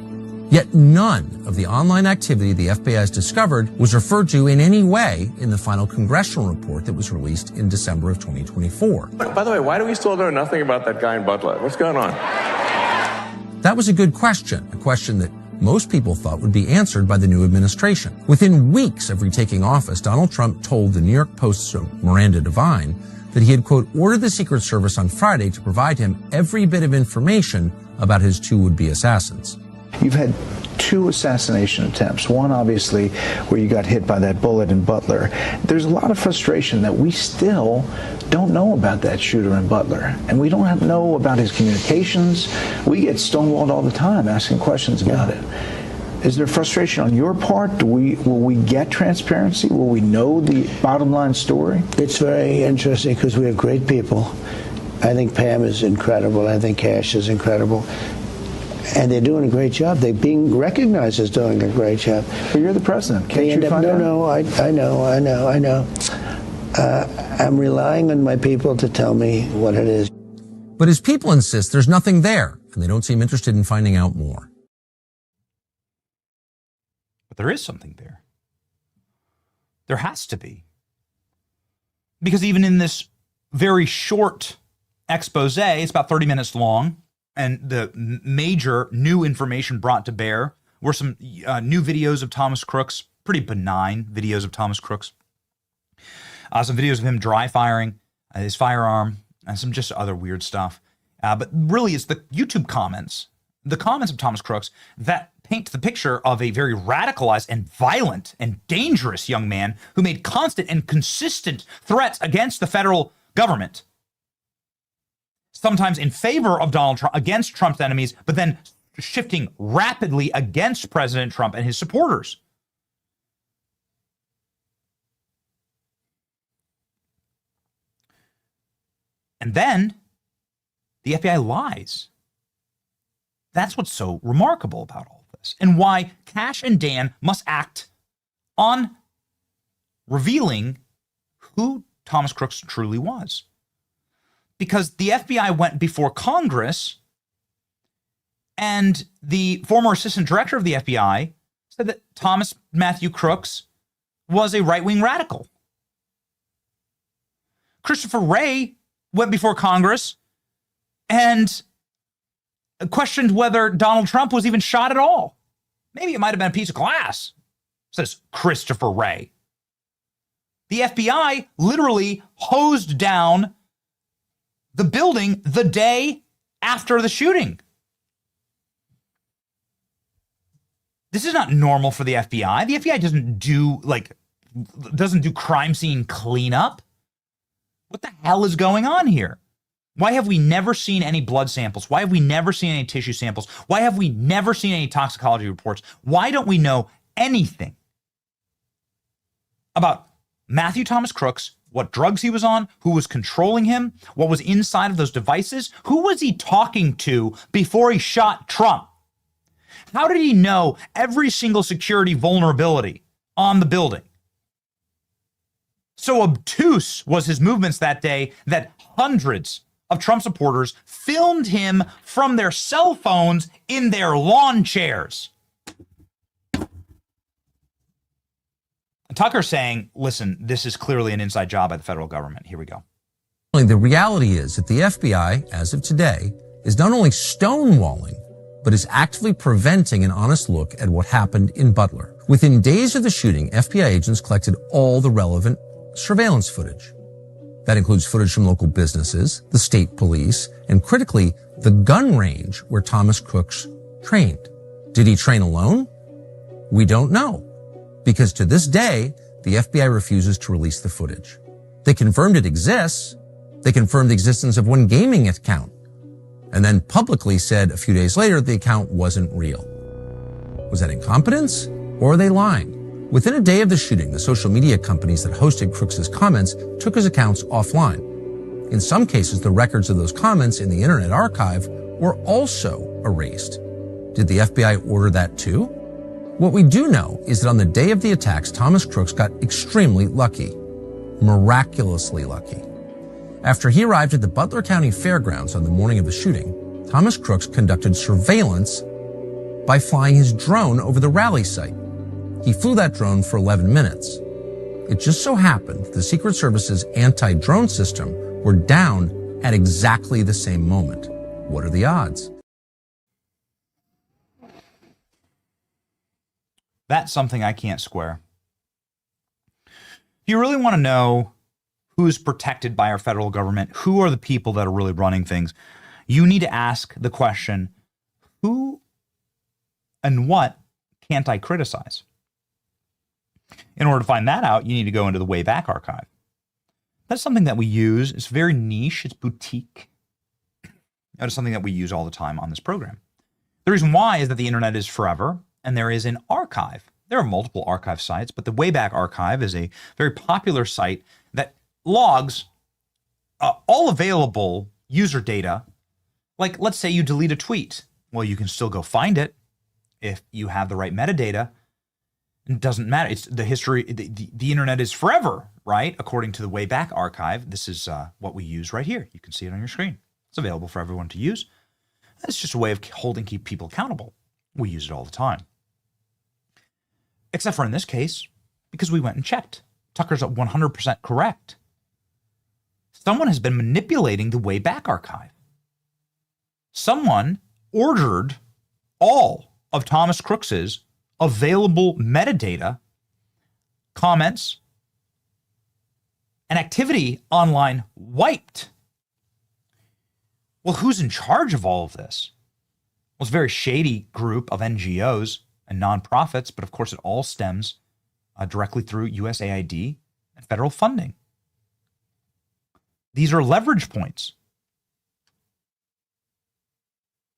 Yet none of the online activity the FBI has discovered was referred to in any way in the final congressional report that was released in December of 2024. By the way, why do we still know nothing about that guy in Butler? What's going on? That was a good question, a question that most people thought would be answered by the new administration. Within weeks of retaking office, Donald Trump told the New York Post's Miranda Devine that he had, quote, ordered the Secret Service on Friday to provide him every bit of information about his two would-be assassins. You've had two assassination attempts. One, obviously, where you got hit by that bullet in Butler. There's a lot of frustration that we still don't know about that shooter in Butler. And we don't know about his communications. We get stonewalled all the time asking questions about it. Is there frustration on your part? Will we get transparency? Will we know the bottom line story? It's very interesting because we have great people. I think Pam is incredible. I think Cash is incredible. And they're doing a great job. They're being recognized as doing a great job. But you're the president. Can't you find out? No, I know. I'm relying on my people to tell me what it is. But his people insist there's nothing there, and they don't seem interested in finding out more. But there is something there. There has to be. Because even in this very short expose, it's about 30 minutes long, and the major new information brought to bear were some new videos of Thomas Crooks, pretty benign videos of Thomas Crooks. Some videos of him dry firing his firearm, and some just other weird stuff. But really, it's the YouTube comments, the comments of Thomas Crooks that paint the picture of a very radicalized and violent and dangerous young man who made constant and consistent threats against the federal government. Sometimes in favor of Donald Trump, against Trump's enemies, but then shifting rapidly against President Trump and his supporters. And then the FBI lies. That's what's so remarkable about all of this, and why Cash and Dan must act on revealing who Thomas Crooks truly was. Because the FBI went before Congress, and the former assistant director of the FBI said that Thomas Matthew Crooks was a right-wing radical. Christopher Wray went before Congress and questioned whether Donald Trump was even shot at all. Maybe it might have been a piece of glass, says Christopher Wray. The FBI literally hosed down the building the day after the shooting. This is not normal for the FBI. The FBI doesn't do crime scene cleanup. What the hell is going on here? Why have we never seen any blood samples? Why have we never seen any tissue samples? Why have we never seen any toxicology reports? Why don't we know anything about Matthew Thomas Crooks, what drugs he was on, who was controlling him, what was inside of those devices? Who was he talking to before he shot Trump? How did he know every single security vulnerability on the building? So obtuse was his movements that day that hundreds of Trump supporters filmed him from their cell phones in their lawn chairs. Tucker saying, listen, this is clearly an inside job by the federal government. Here we go. Finally, the reality is that the FBI, as of today, is not only stonewalling, but is actively preventing an honest look at what happened in Butler. Within days of the shooting, FBI agents collected all the relevant surveillance footage. That includes footage from local businesses, the state police, and critically, the gun range where Thomas Crooks trained. Did he train alone? We don't know, because to this day, the FBI refuses to release the footage. They confirmed it exists. They confirmed the existence of one gaming account, and then publicly said a few days later the account wasn't real. Was that incompetence, or are they lying? Within a day of the shooting, the social media companies that hosted Crooks' comments took his accounts offline. In some cases, the records of those comments in the Internet Archive were also erased. Did the FBI order that too? What we do know is that on the day of the attacks, Thomas Crooks got extremely lucky. Miraculously lucky. After he arrived at the Butler County Fairgrounds on the morning of the shooting, Thomas Crooks conducted surveillance by flying his drone over the rally site. He flew that drone for 11 minutes. It just so happened the Secret Service's anti-drone system were down at exactly the same moment. What are the odds? That's something I can't square. If you really want to know who's protected by our federal government, who are the people that are really running things, you need to ask the question, who and what can't I criticize? In order to find that out, you need to go into the Wayback Archive. That's something that we use. It's very niche. It's boutique. That is something that we use all the time on this program. The reason why is that the internet is forever, and there is an archive. There are multiple archive sites, but the Wayback Archive is a very popular site that logs all available user data. Like, let's say you delete a tweet. Well, you can still go find it if you have the right metadata. It doesn't matter. It's the history. The internet is forever, right? According to the Wayback Archive, this is what we use right here. You can see it on your screen. It's available for everyone to use. It's just a way of keep people accountable. We use it all the time. Except for in this case, because we went and checked. Tucker's at 100% correct. Someone has been manipulating the Wayback Archive. Someone ordered all of Thomas Crooks's available metadata, comments, and activity online wiped. Well, who's in charge of all of this? Well, it's a very shady group of NGOs and nonprofits, but of course it all stems directly through USAID and federal funding. These are leverage points.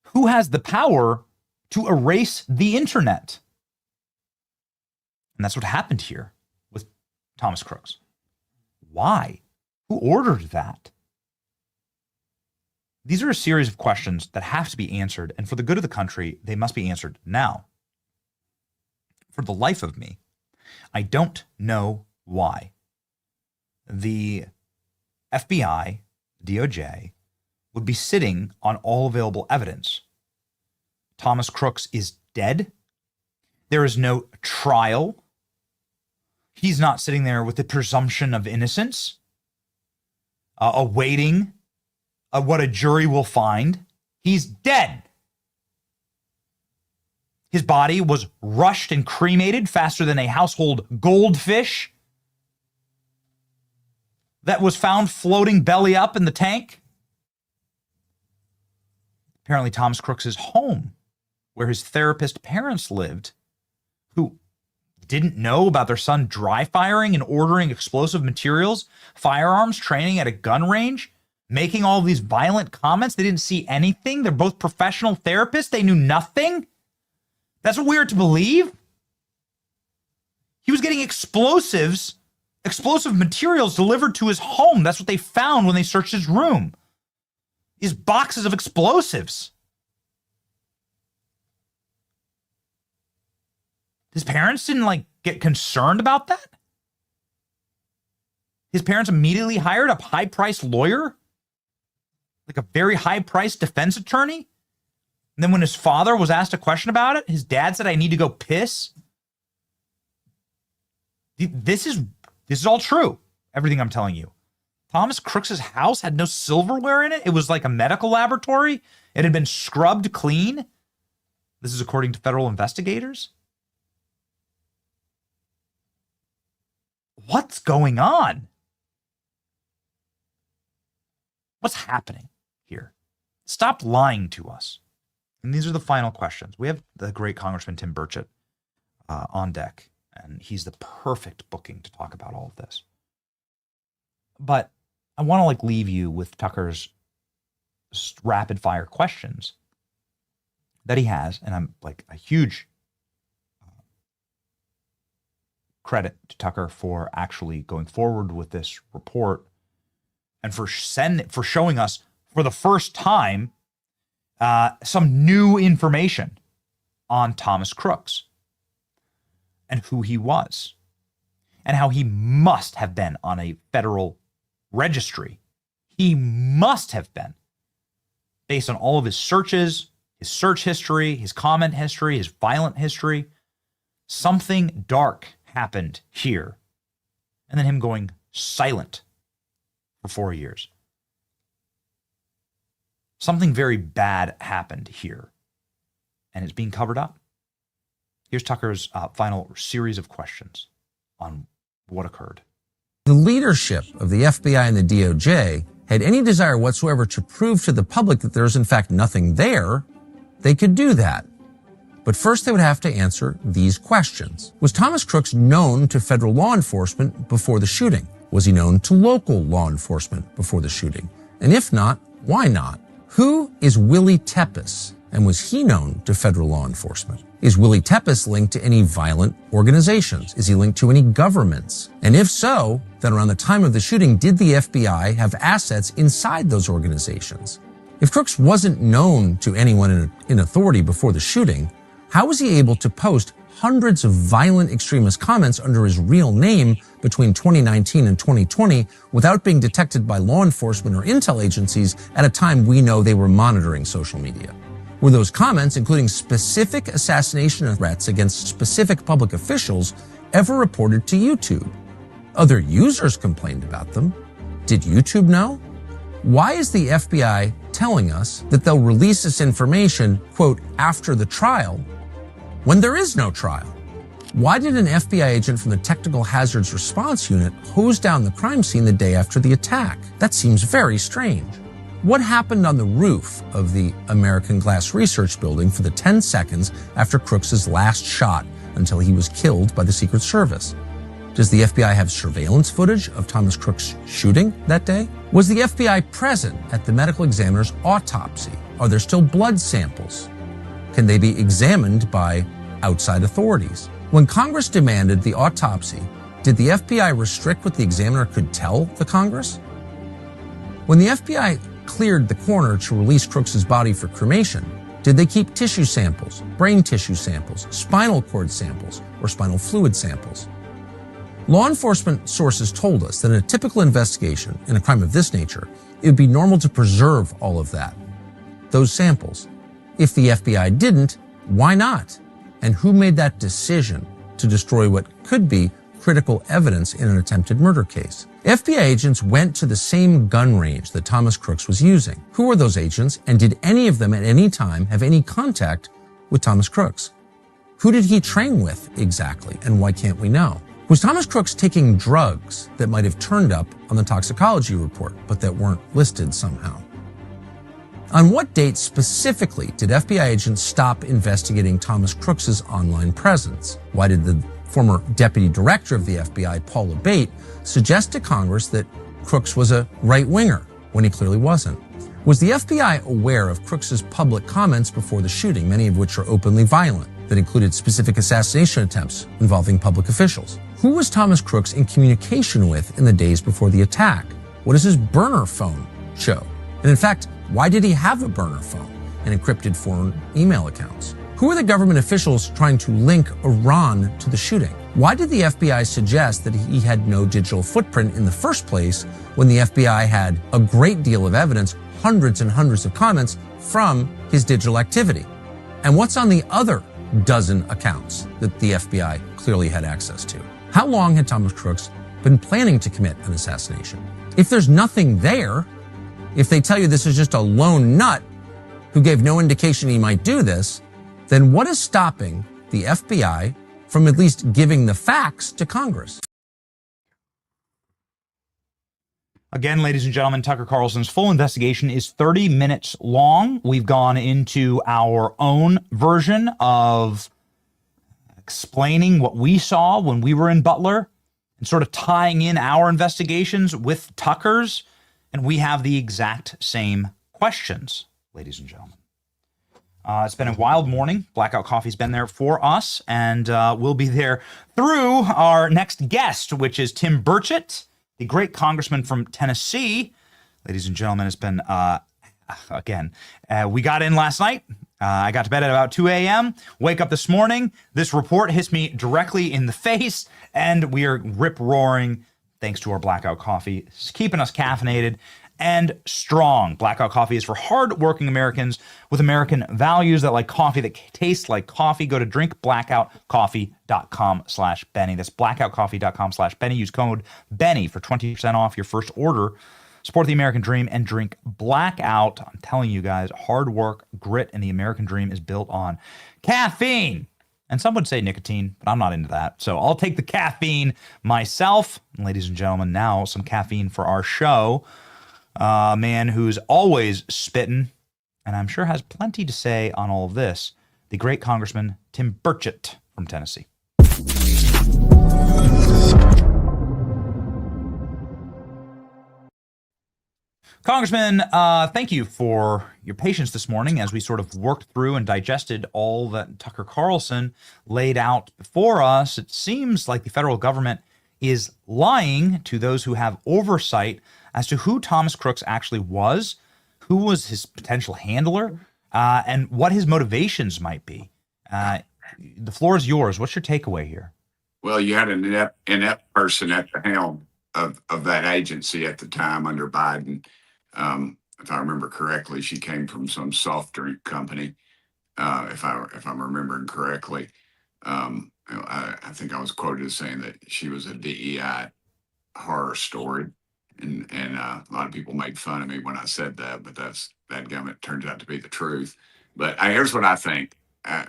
Who has the power to erase the internet? And that's what happened here with Thomas Crooks. Why? Who ordered that? These are a series of questions that have to be answered, and for the good of the country, they must be answered now. For the life of me, I don't know why the FBI, DOJ, would be sitting on all available evidence. Thomas Crooks is dead. There is no trial. He's not sitting there with the presumption of innocence, awaiting what a jury will find. He's dead. His body was rushed and cremated faster than a household goldfish that was found floating belly up in the tank. Apparently, Thomas Crooks' home, where his therapist parents lived, who didn't know about their son dry firing and ordering explosive materials, firearms, training at a gun range, making all these violent comments. They didn't see anything. They're both professional therapists. They knew nothing. That's what weird to believe. He was getting explosive materials delivered to his home. That's what they found when they searched his room. These boxes of explosives. His parents didn't get concerned about that. His parents immediately hired a high-priced lawyer, like a very high-priced defense attorney. And then when his father was asked a question about it, his dad said, "I need to go piss." This is all true. Everything I'm telling you. Thomas Crooks' house had no silverware in it? It was like a medical laboratory? It had been scrubbed clean? This is according to federal investigators? What's going on? What's happening here? Stop lying to us. And these are the final questions. We have the great Congressman Tim Burchett on deck, and he's the perfect booking to talk about all of this. But I want to leave you with Tucker's rapid fire questions that he has, and I'm a huge credit to Tucker for actually going forward with this report and for showing us for the first time some new information on Thomas Crooks and who he was and how he must have been on a federal registry. He must have been, based on all of his searches, his search history, his comment history, his violent history. Something dark happened here. And then him going silent for 4 years. Something very bad happened here. And it's being covered up. Here's Tucker's final series of questions on what occurred. The leadership of the FBI and the DOJ had any desire whatsoever to prove to the public that there's in fact nothing there, they could do that. But first they would have to answer these questions. Was Thomas Crooks known to federal law enforcement before the shooting? Was he known to local law enforcement before the shooting? And if not, why not? Who is Willie Tepes, and was he known to federal law enforcement? Is Willie Tepes linked to any violent organizations? Is he linked to any governments? And if so, then around the time of the shooting, did the FBI have assets inside those organizations? If Crooks wasn't known to anyone in authority before the shooting, how was he able to post hundreds of violent extremist comments under his real name between 2019 and 2020 without being detected by law enforcement or intel agencies at a time we know they were monitoring social media? Were those comments, including specific assassination threats against specific public officials, ever reported to YouTube? Other users complained about them. Did YouTube know? Why is the FBI telling us that they'll release this information, quote, after the trial, when there is no trial? Why did an FBI agent from the Technical Hazards Response Unit hose down the crime scene the day after the attack? That seems very strange. What happened on the roof of the American Glass Research Building for the 10 seconds after Crooks' last shot until he was killed by the Secret Service? Does the FBI have surveillance footage of Thomas Crooks' shooting that day? Was the FBI present at the medical examiner's autopsy? Are there still blood samples? Can they be examined by outside authorities? When Congress demanded the autopsy, did the FBI restrict what the examiner could tell the Congress? When the FBI cleared the coroner to release Crooks' body for cremation, did they keep tissue samples, brain tissue samples, spinal cord samples, or spinal fluid samples? Law enforcement sources told us that in a typical investigation in a crime of this nature, it would be normal to preserve all of that, those samples. If the FBI didn't, why not? And who made that decision to destroy what could be critical evidence in an attempted murder case? FBI agents went to the same gun range that Thomas Crooks was using. Who were those agents, and did any of them at any time have any contact with Thomas Crooks? Who did he train with exactly, and why can't we know? Was Thomas Crooks taking drugs that might have turned up on the toxicology report, but that weren't listed somehow? On what date specifically did FBI agents stop investigating Thomas Crooks' online presence? Why did the former deputy director of the FBI, Paul Abate, suggest to Congress that Crooks was a right-winger when he clearly wasn't? Was the FBI aware of Crooks' public comments before the shooting, many of which are openly violent, that included specific assassination attempts involving public officials? Who was Thomas Crooks in communication with in the days before the attack? What does his burner phone show? And in fact, why did he have a burner phone and encrypted foreign email accounts? Who are the government officials trying to link Iran to the shooting? Why did the FBI suggest that he had no digital footprint in the first place when the FBI had a great deal of evidence, hundreds and hundreds of comments from his digital activity? And what's on the other dozen accounts that the FBI clearly had access to? How long had Thomas Crooks been planning to commit an assassination. If there's nothing there, if they tell you this is just a lone nut who gave no indication he might do this, then what is stopping the FBI from at least giving the facts to Congress? Again, ladies and gentlemen, Tucker Carlson's full investigation is 30 minutes long. We've gone into our own version of explaining what we saw when we were in Butler and sort of tying in our investigations with Tucker's, and we have the exact same questions, ladies and gentlemen. It's been a wild morning. Blackout Coffee's been there for us, and we'll be there through our next guest, which is Tim Burchett, the great congressman from Tennessee. Ladies and gentlemen, it's been, we got in last night. I got to bed at about 2 a.m., wake up this morning. This report hits me directly in the face, and we are rip-roaring thanks to our Blackout Coffee. It's keeping us caffeinated and strong. Blackout Coffee is for hard-working Americans with American values that like coffee, that tastes like coffee. Go to drinkblackoutcoffee.com/Benny. That's blackoutcoffee.com/Benny. Use code Benny for 20% off your first order. Support the American dream and drink Blackout. I'm telling you guys, hard work, grit, and the American dream is built on caffeine. And some would say nicotine, but I'm not into that. So I'll take the caffeine myself. And ladies and gentlemen, now some caffeine for our show. A man who's always spitting, and I'm sure has plenty to say on all of this, the great Congressman Tim Burchett from Tennessee. Congressman, thank you for your patience this morning as we sort of worked through and digested all that Tucker Carlson laid out before us. It seems like the federal government is lying to those who have oversight as to who Thomas Crooks actually was, who was his potential handler, and what his motivations might be. The floor is yours. What's your takeaway here? Well, you had an inept person at the helm of that agency at the time under Biden. If I remember correctly, she came from some soft drink company. If I'm remembering correctly, I think I was quoted as saying that she was a DEI horror story, and a lot of people made fun of me when I said that, but that it turns out to be the truth. But here's what I think,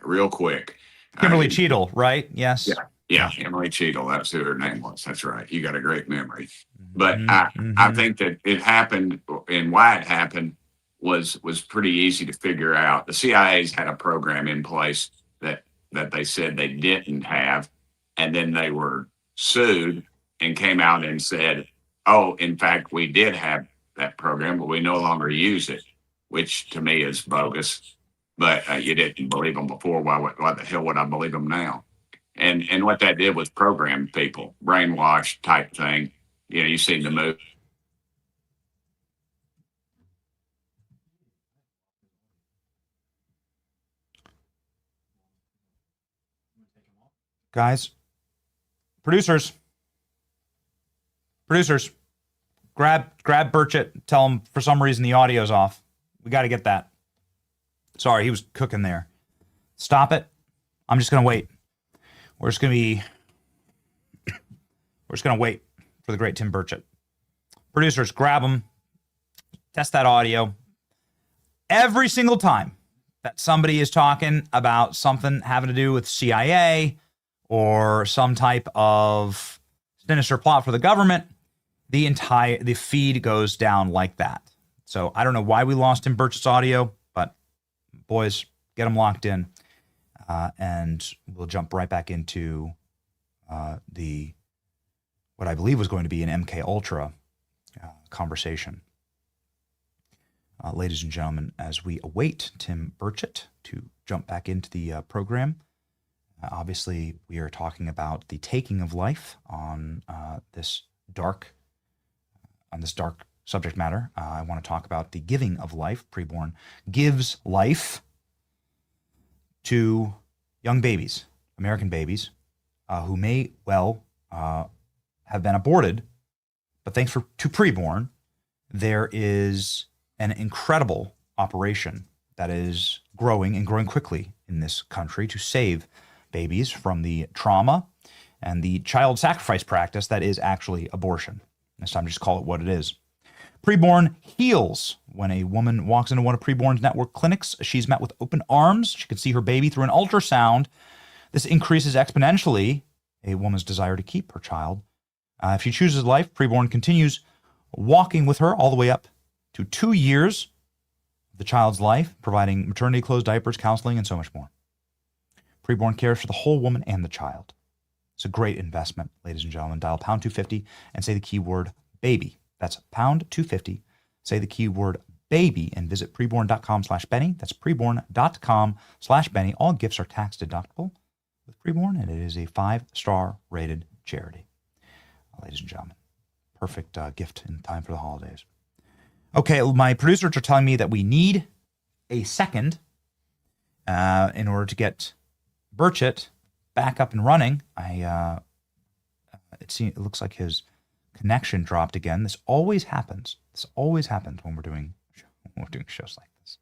real quick. Kimberly Cheadle, right? Yes. Yeah, Emily Cheadle. That's who her name was. That's right. You got a great memory. But I think that it happened, and why it happened was pretty easy to figure out. The CIA's had a program in place that they said they didn't have, and then they were sued and came out and said, oh, in fact, we did have that program, but we no longer use it, which to me is bogus. But you didn't believe them before. Why the hell would I believe them now? And what that did was program people, brainwash type thing. You know, you seen the movie. Guys, producers, grab Burchett. Tell him for some reason the audio's off. We got to get that. Sorry, he was cooking there. Stop it. I'm just going to wait. We're just going to wait for the great Tim Burchett. Producers, grab him. Test that audio. Every single time that somebody is talking about something having to do with CIA or some type of sinister plot for the government, the feed goes down like that. So I don't know why we lost Tim Burchett's audio, but boys, get him locked in. And we'll jump right back into what I believe was going to be an MK Ultra conversation. Ladies and gentlemen, as we await Tim Burchett to jump back into the program, obviously we are talking about the taking of life on this dark subject matter. I want to talk about the giving of life. Preborn gives life to young babies, American babies, who may well have been aborted, but thanks to Preborn, there is an incredible operation that is growing and growing quickly in this country to save babies from the trauma and the child sacrifice practice that is actually abortion. It's time to just call it what it is. Preborn heals. When a woman walks into one of Preborn's network clinics, she's met with open arms. She can see her baby through an ultrasound. This increases exponentially a woman's desire to keep her child. If she chooses life, Preborn continues walking with her all the way up to 2 years of the child's life, providing maternity clothes, diapers, counseling, and so much more. Preborn cares for the whole woman and the child. It's a great investment, ladies and gentlemen. Dial pound 250 and say the keyword baby. That's pound 250. Say the keyword baby and visit preborn.com/Benny. That's preborn.com/Benny. All gifts are tax deductible with Preborn, and it is a 5-star rated charity. Ladies and gentlemen, perfect gift in time for the holidays. Okay, my producers are telling me that we need a second in order to get Burchett back up and running. It looks like his connection dropped again. This always happens. This always happens when we're doing shows like this.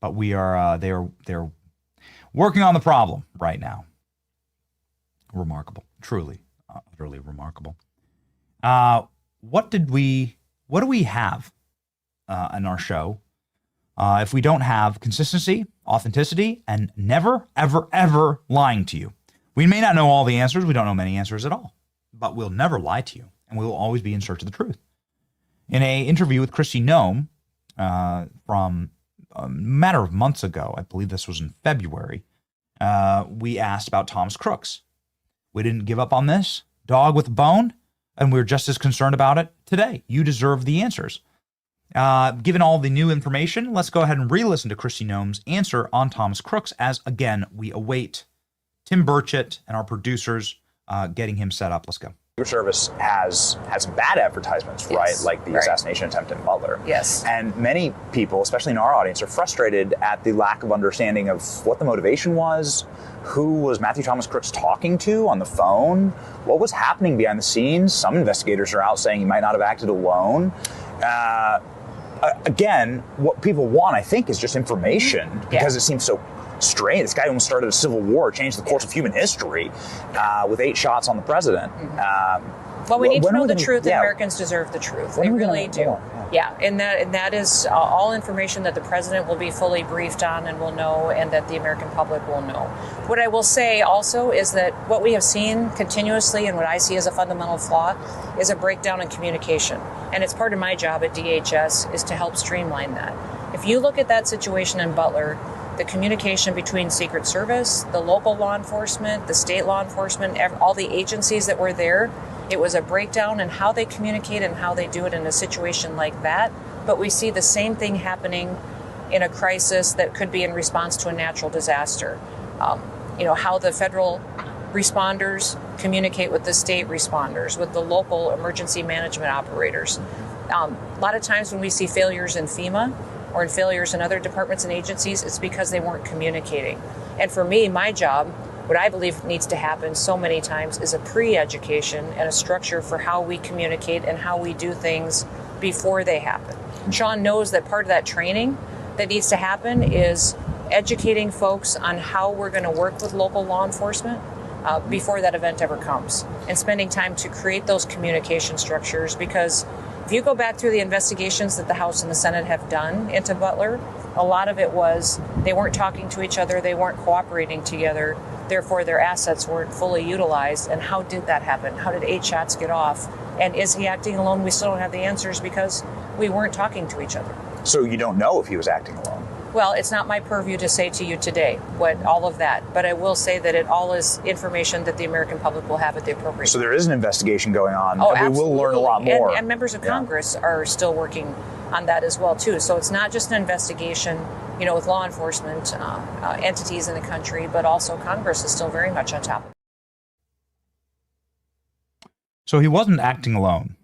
But we are they're working on the problem right now. Remarkable, truly, utterly remarkable. What do we have in our show if we don't have consistency, authenticity, and never, ever, ever lying to you? We may not know all the answers. We don't know many answers at all. But we'll never lie to you, and we will always be in search of the truth. In an interview with Kristi Noem from a matter of months ago, I believe this was in February, we asked about Thomas Crooks. We didn't give up on this dog with a bone, and we're just as concerned about it today. You deserve the answers. Given all the new information, let's go ahead and re-listen to Kristi Noem's answer on Thomas Crooks as, again, we await Tim Burchett and our producers getting him set up. Let's go. Secret Service has some bad advertisements, right? Like the assassination attempt in Butler. Yes. And many people, especially in our audience, are frustrated at the lack of understanding of what the motivation was, who was Matthew Thomas Crooks talking to on the phone, what was happening behind the scenes. Some investigators are out saying he might not have acted alone. Again, what people want, I think, is just information because it seems so strange. This guy almost started a civil war, changed the course of human history with 8 shots on the president. Well, we need to know the truth, and Americans deserve the truth. They really do. Yeah, and that is all information that the president will be fully briefed on and will know, and that the American public will know. What I will say also is that what we have seen continuously, and what I see as a fundamental flaw, is a breakdown in communication. And it's part of my job at DHS is to help streamline that. If you look at that situation in Butler, the communication between Secret Service, the local law enforcement, the state law enforcement, all the agencies that were there, it was a breakdown in how they communicate and how they do it in a situation like that. But we see the same thing happening in a crisis that could be in response to a natural disaster. How the federal responders communicate with the state responders, with the local emergency management operators. A lot of times when we see failures in FEMA, or in failures in other departments and agencies, it's because they weren't communicating. And for me, my job, what I believe needs to happen so many times is a pre-education and a structure for how we communicate and how we do things before they happen. Sean knows that part of that training that needs to happen is educating folks on how we're going to work with local law enforcement before that event ever comes, and spending time to create those communication structures. Because if you go back through the investigations that the House and the Senate have done into Butler, a lot of it was they weren't talking to each other, they weren't cooperating together, therefore their assets weren't fully utilized. And how did that happen? How did 8 shots get off? And is he acting alone? We still don't have the answers because we weren't talking to each other. So you don't know if he was acting alone? Well, it's not my purview to say to you today all of that, but I will say that it all is information that the American public will have at the appropriate time. So there is an investigation going on, and we will learn a lot more. And members of Congress are still working on that as well, too. So it's not just an investigation, with law enforcement entities in the country, but also Congress is still very much on top of it. So he wasn't acting alone.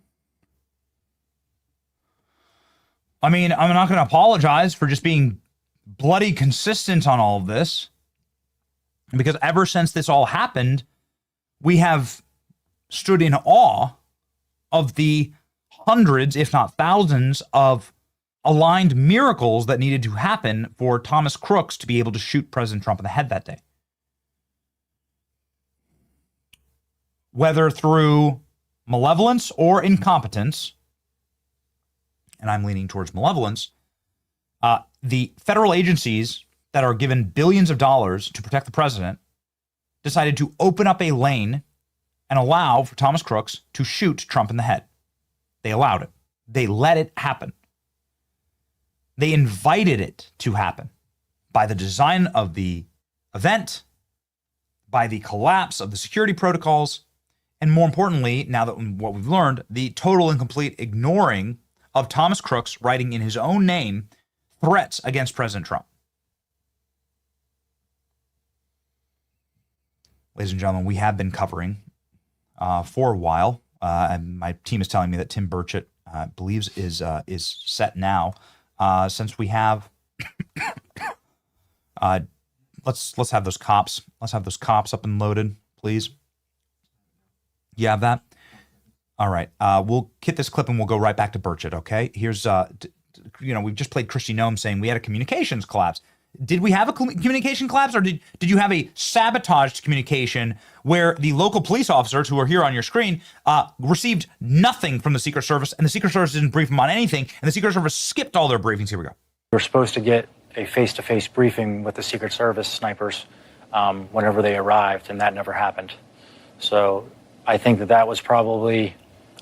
I mean, I'm not going to apologize for just being bloody consistent on all of this, because ever since this all happened, we have stood in awe of the hundreds, if not thousands, of aligned miracles that needed to happen for Thomas Crooks to be able to shoot President Trump in the head that day. whether through malevolence or incompetence, and I'm leaning towards malevolence, the federal agencies that are given billions of dollars to protect the president decided to open up a lane and allow for Thomas Crooks to shoot Trump in the head. They allowed it. They let it happen. They invited it to happen by the design of the event, by the collapse of the security protocols, and more importantly, now that what we've learned, the total and complete ignoring of Thomas Crooks writing in his own name threats against President Trump. Ladies and gentlemen, we have been covering for a while, and my team is telling me that Tim Burchett believes is set now. Since we have, let's have those cops. Let's have those cops up and loaded, please. You have that? All right. We'll hit this clip and we'll go right back to Burchett. Okay. Here's we've just played Kristi Noem saying we had a communications collapse. Did we have a communication collapse, or did you have a sabotaged communication where the local police officers who are here on your screen received nothing from the Secret Service, and the Secret Service didn't brief them on anything, and the Secret Service skipped all their briefings? Here we go. We're supposed to get a face-to-face briefing with the Secret Service snipers whenever they arrived, and that never happened. So I think that was probably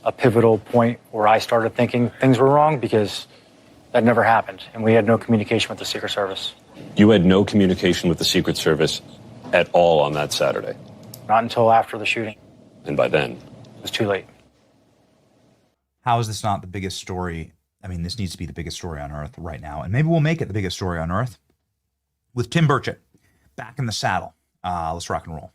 a pivotal point where I started thinking things were wrong, because that never happened, and we had no communication with the Secret Service. You had no communication with the Secret Service at all on that Saturday? Not until after the shooting. And by then? It was too late. How is this not the biggest story? I mean, this needs to be the biggest story on Earth right now, and maybe we'll make it the biggest story on Earth with Tim Burchett back in the saddle. Let's rock and roll.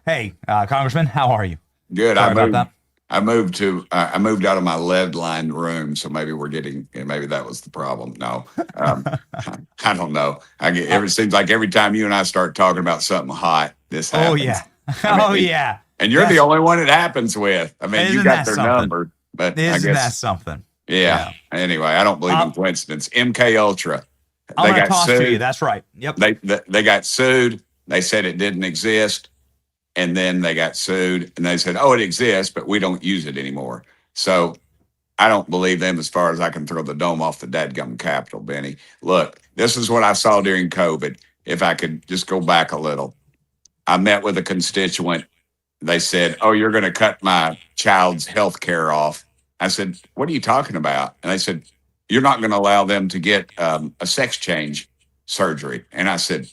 Hey, Congressman, how are you? Good. Sorry about that. I moved out of my lead-lined room, so maybe maybe that was the problem. No, I don't know. It seems like every time you and I start talking about something hot, this happens. Oh yeah, yeah. And you're the only one it happens with. I mean, you got their number, but isn't I guess that something? Yeah. Anyway, I don't believe in coincidence. MK Ultra. I'm going to toss to you. That's right. Yep. They got sued. They said it didn't exist. And then they got sued and they said, oh, it exists, but we don't use it anymore. So I don't believe them as far as I can throw the dome off the dadgum Capitol, Benny. Look, this is what I saw during COVID. If I could just go back a little. I met with a constituent. They said, oh, you're going to cut my child's health care off. I said, what are you talking about? And they said, you're not going to allow them to get a sex change surgery. And I said,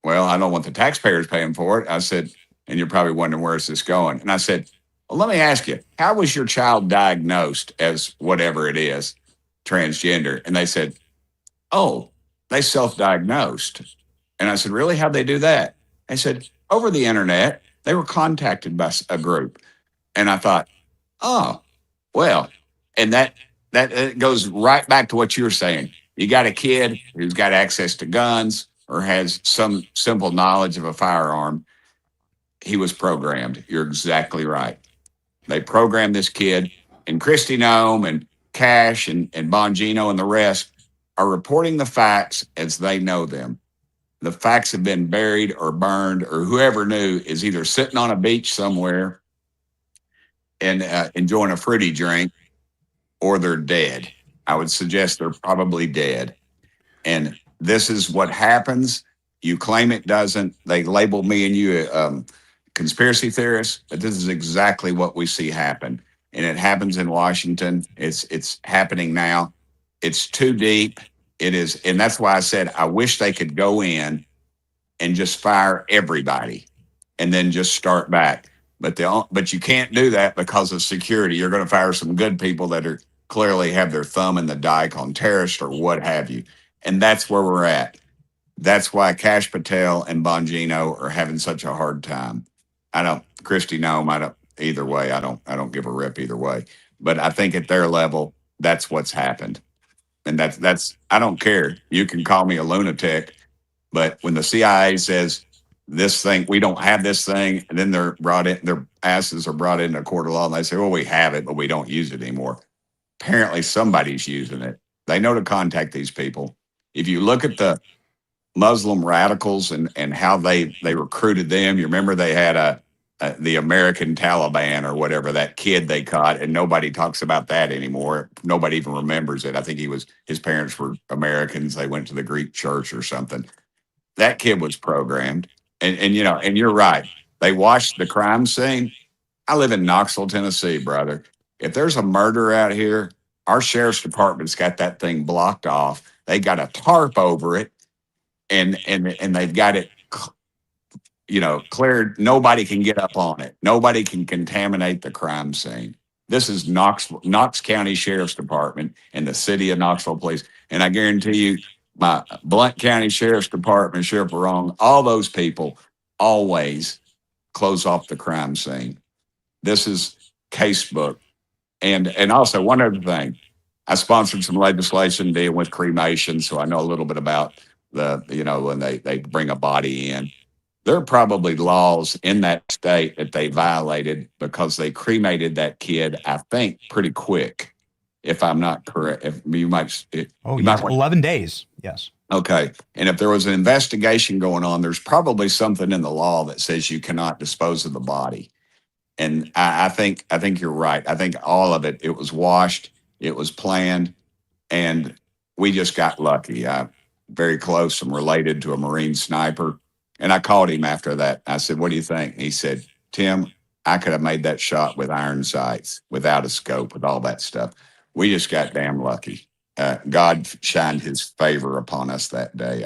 well, I don't want the taxpayers paying for it. I said, and you're probably wondering, where is this going? And I said, well, let me ask you, how was your child diagnosed as whatever it is, transgender? And they said, oh, they self-diagnosed. And I said, really? How'd they do that? They said, over the internet. They were contacted by a group. And I thought, oh, well, and that goes right back to what you're saying. You got a kid who's got access to guns or has some simple knowledge of a firearm. He was programmed. You're exactly right. They programmed this kid, and Kristi Noem and Cash and Bongino and the rest are reporting the facts as they know them. The facts have been buried or burned, or whoever knew is either sitting on a beach somewhere and enjoying a fruity drink, or they're dead. I would suggest they're probably dead. And this is what happens. You claim it doesn't. They label me and you conspiracy theorists, but this is exactly what we see happen. And it happens in Washington. It's happening now. It's too deep. It is. And that's why I said, I wish they could go in and just fire everybody and then just start back. But you can't do that because of security. You're going to fire some good people that are clearly have their thumb in the dike on terrorists or what have you. And that's where we're at. That's why Cash Patel and Bongino are having such a hard time. Kristi Noem, either way, I don't give a rip either way. But I think at their level, that's what's happened. And that's I don't care. You can call me a lunatic, but when the CIA says this thing, we don't have this thing, and then their asses are brought into a court of law and they say, well, we have it, but we don't use it anymore. Apparently somebody's using it. They know to contact these people. If you look at the Muslim radicals and how they recruited them, you remember they had the American Taliban or whatever, that kid they caught, and nobody talks about that anymore. Nobody even remembers it. I think his parents were Americans. They went to the Greek church or something. That kid was programmed. And you're right. They washed the crime scene. I live in Knoxville, Tennessee, brother. If there's a murder out here, our sheriff's department's got that thing blocked off. They got a tarp over it, and they've got it cleared. Nobody can get up on it. Nobody can contaminate the crime scene. This is Knox County Sheriff's Department and the city of Knoxville Police. And I guarantee you, my Blount County Sheriff's Department, Sheriff Wrong, all those people always close off the crime scene. This is casebook. And also one other thing, I sponsored some legislation dealing with cremation, so I know a little bit about when they bring a body in. There are probably laws in that state that they violated because they cremated that kid, I think, pretty quick, if I'm not correct. If you might, yes, 11 days. Yes. Okay. And if there was an investigation going on, there's probably something in the law that says you cannot dispose of the body. And I think you're right. I think all of it was washed, it was planned, and we just got lucky. I'm very close. I'm related to a Marine sniper. And I called him after that. I said, "What do you think?" And he said, "Tim, I could have made that shot with iron sights, without a scope, with all that stuff. We just got damn lucky." God shined his favor upon us that day.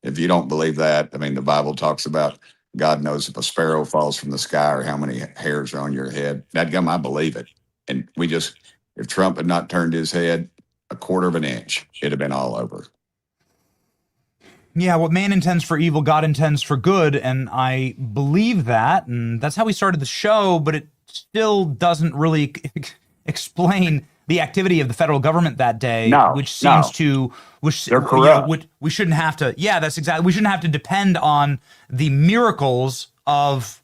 If you don't believe that, I mean, the Bible talks about God knows if a sparrow falls from the sky or how many hairs are on your head. Dadgum, I believe it. And if Trump had not turned his head a quarter of an inch, it'd have been all over. Yeah, what man intends for evil, God intends for good, and I believe that, and that's how we started the show, but it still doesn't really explain the activity of the federal government that day, they're corrupt. We shouldn't have to. Yeah, that's exactly. We shouldn't have to depend on the miracles of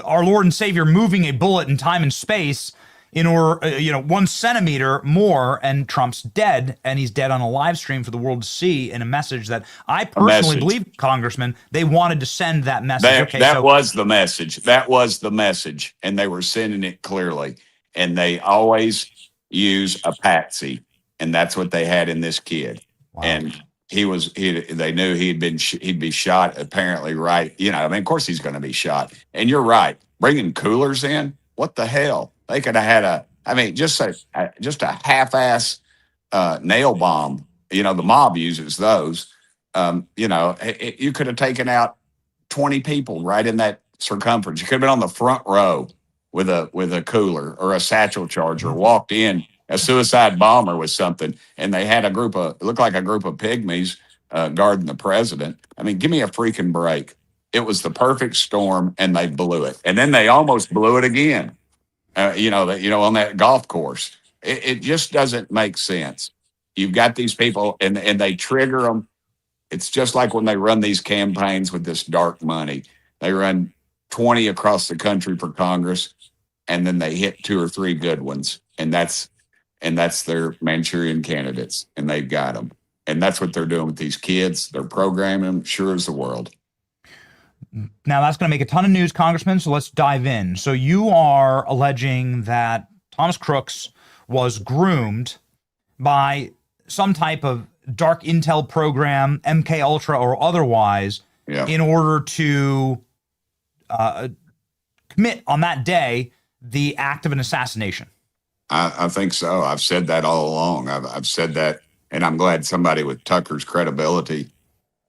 our Lord and Savior moving a bullet in time and space in order, 1 centimeter more, and Trump's dead, and he's dead on a live stream for the world to see, in a message that I personally believe, Congressman, they wanted to send that message. That was the message. That was the message, and they were sending it clearly. And they always use a patsy, and that's what they had in this kid. Wow. And they knew he'd be shot, apparently, right? Of course he's going to be shot. And you're right. Bringing coolers in, what the hell? They could have had just a half-ass nail bomb. The mob uses those. You could have taken out 20 people right in that circumference. You could have been on the front row with a cooler or a satchel charger, walked in, a suicide bomber with something, and they had it looked like a group of pygmies guarding the president. I mean, give me a freaking break. It was the perfect storm, and they blew it. And then they almost blew it again. On that golf course. It just doesn't make sense. You've got these people and they trigger them. It's just like when they run these campaigns with this dark money. They run 20 across the country for Congress, and then they hit 2 or 3 good ones. And that's their Manchurian candidates, and they've got them. And that's what they're doing with these kids. They're programming them, sure as the world. Now, that's going to make a ton of news, Congressman, so let's dive in. So you are alleging that Thomas Crooks was groomed by some type of dark intel program, MK Ultra or otherwise, in order to commit on that day the act of an assassination. I think so. I've said that all along. I've said that, and I'm glad somebody with Tucker's credibility,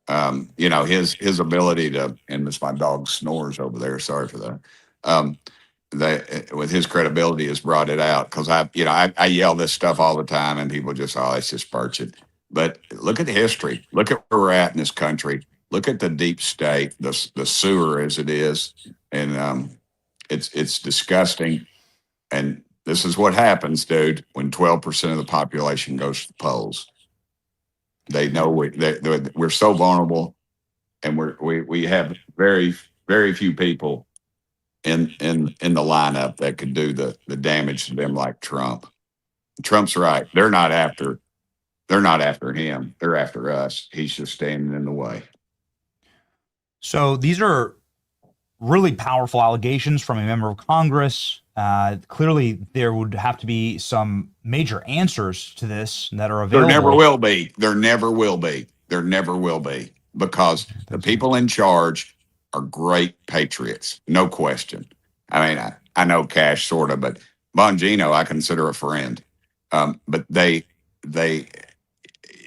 his ability to, and this my dog snores over there. Sorry for that. With his credibility has brought it out, because I yell this stuff all the time, and people just, it's just birching. But look at the history. Look at where we're at in this country. Look at the deep state, the sewer as it is, and it's disgusting. And this is what happens, dude, when 12% of the population goes to the polls. They know we're so vulnerable, and we have very, very few people in the lineup that could do the damage to them like Trump. Trump's right. They're not after him. They're after us. He's just standing in the way. So these are really powerful allegations from a member of Congress. Clearly, there would have to be some major answers to this that are available. There never will be. There never will be. There never will be, because the people in charge are great patriots, no question. I mean, I know Cash sort of, but Bongino I consider a friend. But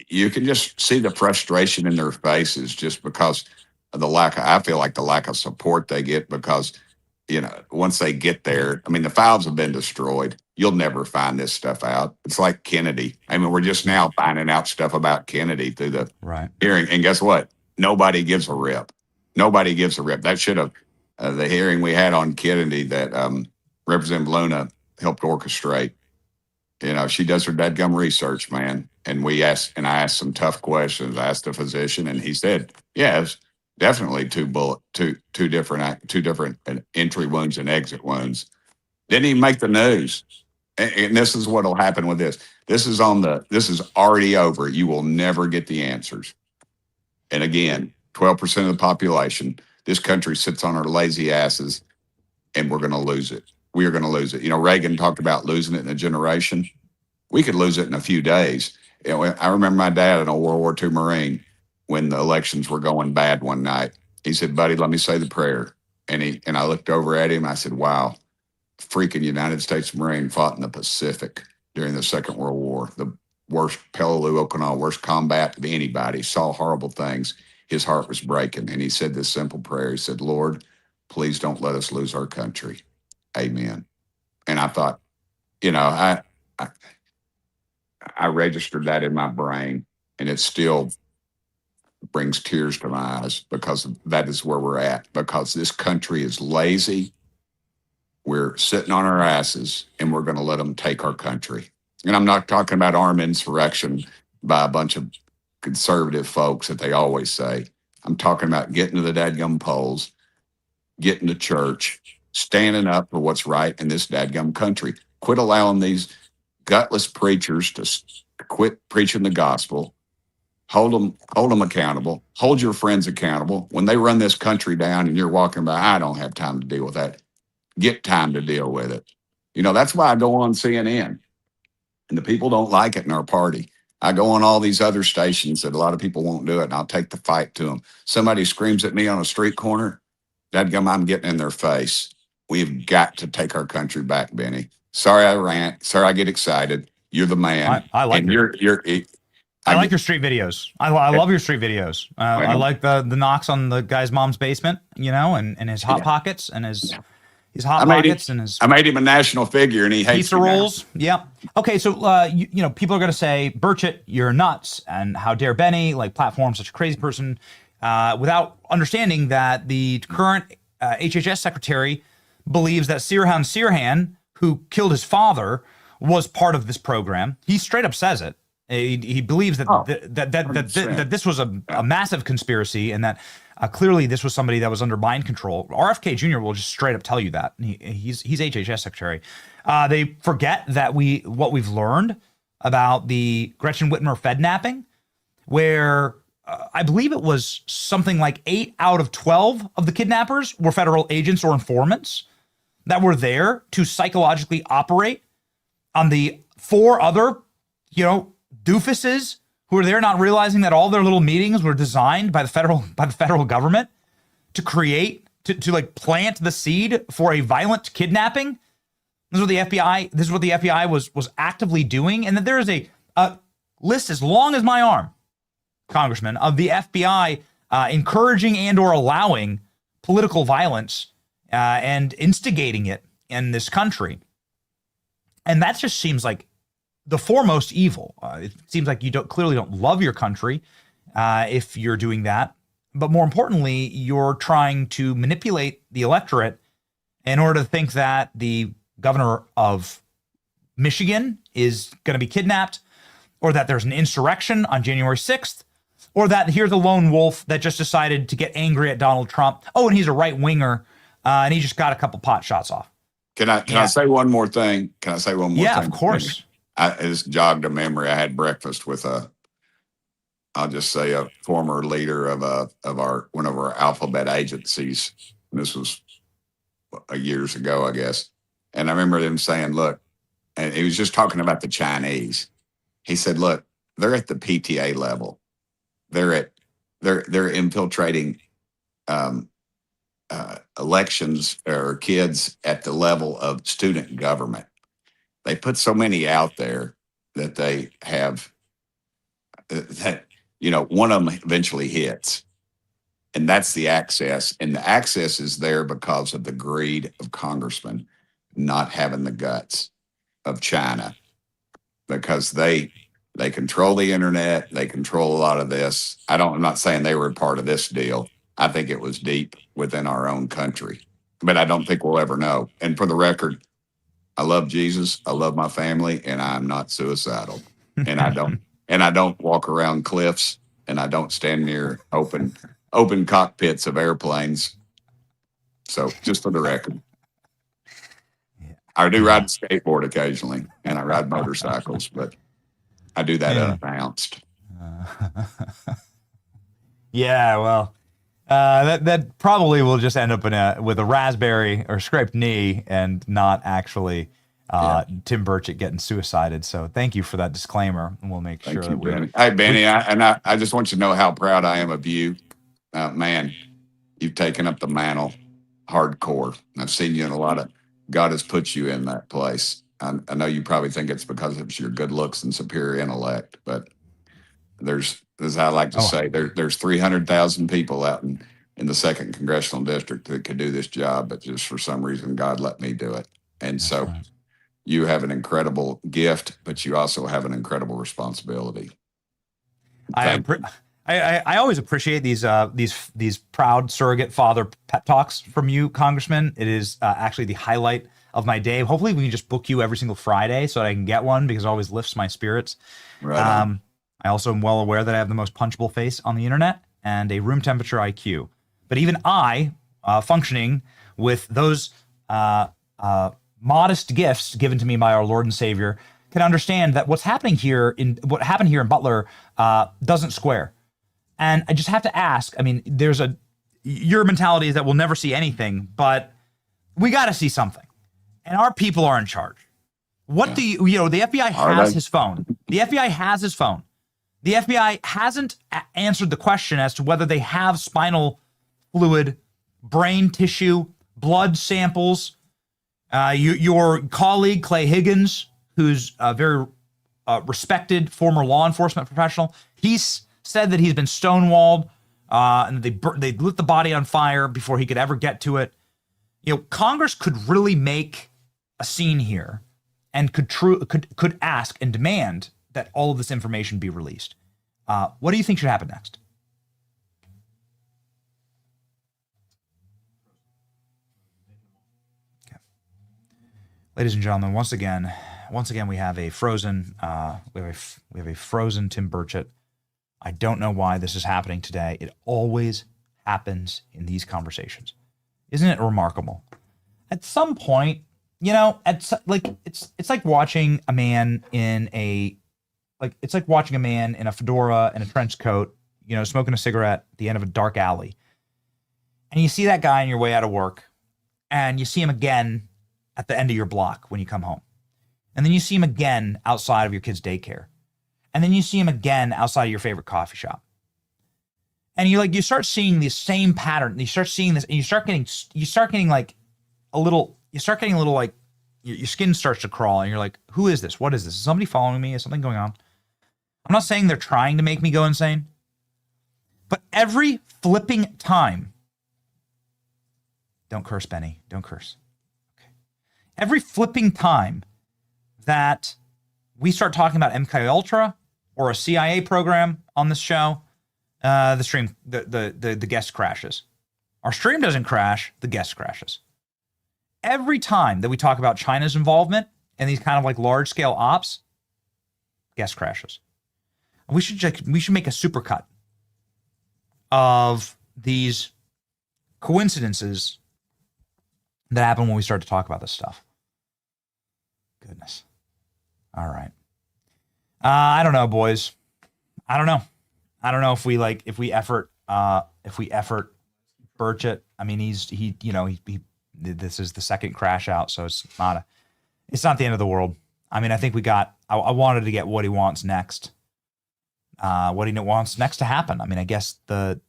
you can just see the frustration in their faces just because of I feel like the lack of support they get, because, once they get there, I mean, the files have been destroyed. You'll never find this stuff out. It's like Kennedy. I mean, we're just now finding out stuff about Kennedy through the hearing. And guess what? Nobody gives a rip. Nobody gives a rip. That should have, the hearing we had on Kennedy that Representative Luna helped orchestrate. She does her dadgum research, man. And I asked some tough questions. I asked the physician, and he said, yes, definitely two different entry wounds and exit wounds. Didn't even make the news. And this is what'll happen with this. This is already over. You will never get the answers. And again, 12% of the population, this country sits on our lazy asses, and we're going to lose it. We are going to lose it. Reagan talked about losing it in a generation. We could lose it in a few days. I remember my dad, an old World War II Marine, when the elections were going bad one night. He said, buddy, let me say the prayer. And I looked over at him. I said, wow, freaking United States Marine fought in the Pacific during the Second World War. The worst Peleliu, Okinawa, worst combat of anybody, saw horrible things. His heart was breaking. And he said this simple prayer. He said, Lord, please don't let us lose our country. Amen. And I thought, I registered that in my brain, and it still brings tears to my eyes, because that is where we're at, because this country is lazy. We're sitting on our asses, and we're going to let them take our country. And I'm not talking about armed insurrection by a bunch of conservative folks that they always say. I'm talking about getting to the dadgum polls, getting to church, standing up for what's right in this dadgum country. Quit allowing these gutless preachers to quit preaching the gospel. Hold them accountable. Hold your friends accountable. When they run this country down and you're walking by, I don't have time to deal with that. Get time to deal with it. That's why I go on CNN. And the people don't like it in our party. I go on all these other stations that a lot of people won't do it, and I'll take the fight to them. Somebody screams at me on a street corner, dadgum, I'm getting in their face. We've got to take our country back, Benny. Sorry I rant. Sorry I get excited. You're the man. I like it. I like your street videos. I love your street videos. I like the knocks on the guy's mom's basement, and his hot pockets and his hot pockets and his. I made him a national figure, and he hates pizza rolls. Yeah. Okay, so people are going to say, Burchett, you're nuts, and how dare Benny platform such a crazy person, without understanding that the current HHS secretary believes that Sirhan, who killed his father, was part of this program. He straight up says it. He believes that that this was a massive conspiracy, and that clearly this was somebody that was under mind control. RFK Jr. will just straight up tell you that. He's HHS secretary. They forget that what we've learned about the Gretchen Whitmer Fednapping, where I believe it was something like 8 out of 12 of the kidnappers were federal agents or informants that were there to psychologically operate on the 4 other, doofuses who were there, not realizing that all their little meetings were designed by the federal government to create, to plant the seed for a violent kidnapping. This is what the FBI was actively doing. And that there is a list as long as my arm, Congressman, of the FBI encouraging and or allowing political violence and instigating it in this country. And that just seems like the foremost evil. It seems like you clearly don't love your country if you're doing that. But more importantly, you're trying to manipulate the electorate in order to think that the governor of Michigan is going to be kidnapped, or that there's an insurrection on January 6th, or that here's a lone wolf that just decided to get angry at Donald Trump. Oh, and he's a right-winger, and he just got a couple pot shots off. Can I say one more thing? Yeah, of course. It's jogged a memory. I had breakfast with I'll just say a former leader of one of our alphabet agencies. And this was years ago, I guess. And I remember them saying, look, and he was just talking about the Chinese. He said, look, they're at the PTA level. They're infiltrating elections or kids at the level of student government. They put so many out there that they have one of them eventually hits. And that's the access. And the access is there because of the greed of congressmen not having the guts of China, because they control the internet. They control a lot of this. I'm not saying they were a part of this deal. I think it was deep within our own country, but I don't think we'll ever know. And for the record, I love Jesus. I love my family, and I'm not suicidal. And I don't walk around cliffs, and I don't stand near open cockpits of airplanes. So just for the record, I do ride a skateboard occasionally, and I ride motorcycles, but I do that unannounced. Yeah, well, that probably will just end up with a raspberry or scraped knee, and not actually Tim Burchett getting suicided. So thank you for that disclaimer, and we'll make sure that we. Benny. Hey, Benny, I just want you to know how proud I am of you. Man, you've taken up the mantle hardcore. I've seen you in a lot of. God has put you in that place. I know you probably think it's because of your good looks and superior intellect, but there's, as I like to say, there's 300,000 people out in the 2nd Congressional District that could do this job, but just for some reason, God let me do it. And so you have an incredible gift, but you also have an incredible responsibility. I always appreciate these proud surrogate father pep talks from you, Congressman. It is actually the highlight of my day. Hopefully we can just book you every single Friday so that I can get one, because it always lifts my spirits. Right. I also am well aware that I have the most punchable face on the internet and a room temperature IQ. But even I, functioning with those modest gifts given to me by our Lord and Savior, can understand that what happened here in Butler doesn't square. And I just have to ask, I mean, your mentality is that we'll never see anything, but we got to see something. And our people are in charge. What do the FBI has his phone. The FBI has his phone. The FBI hasn't answered the question as to whether they have spinal fluid, brain tissue, blood samples. Your colleague, Clay Higgins, who's a very respected former law enforcement professional, he's said that he's been stonewalled, and they lit the body on fire before he could ever get to it. Congress could really make a scene here, and could ask and demand that all of this information be released. What do you think should happen next? Okay. Ladies and gentlemen, once again, we have a frozen frozen Tim Burchett. I don't know why this is happening today. It always happens in these conversations. Isn't it remarkable? At some point, it's like watching a man in a fedora and a trench coat, smoking a cigarette at the end of a dark alley. And you see that guy on your way out of work, and you see him again at the end of your block when you come home. And then you see him again outside of your kid's daycare. And then you see him again outside of your favorite coffee shop. And you start seeing the same pattern. You start seeing this, and you start getting like a little like your skin starts to crawl, and you're like, who is this? What is this? Is somebody following me? Is something going on? I'm not saying they're trying to make me go insane, but every flipping time, don't curse, Benny, don't curse. Okay. Every flipping time that we start talking about MK Ultra or a CIA program on this show, the guest crashes. Our stream doesn't crash, the guest crashes. Every time that we talk about China's involvement in these kind of like large scale ops, guest crashes. We should make a supercut of these coincidences that happen when we start to talk about this stuff. Goodness. All right. I don't know, boys. I don't know if we effort Burchett. I mean, he This is the second crash out, so it's not the end of the world. I mean, I think I wanted to get what he wants next. What he wants next to happen. I mean, I guess the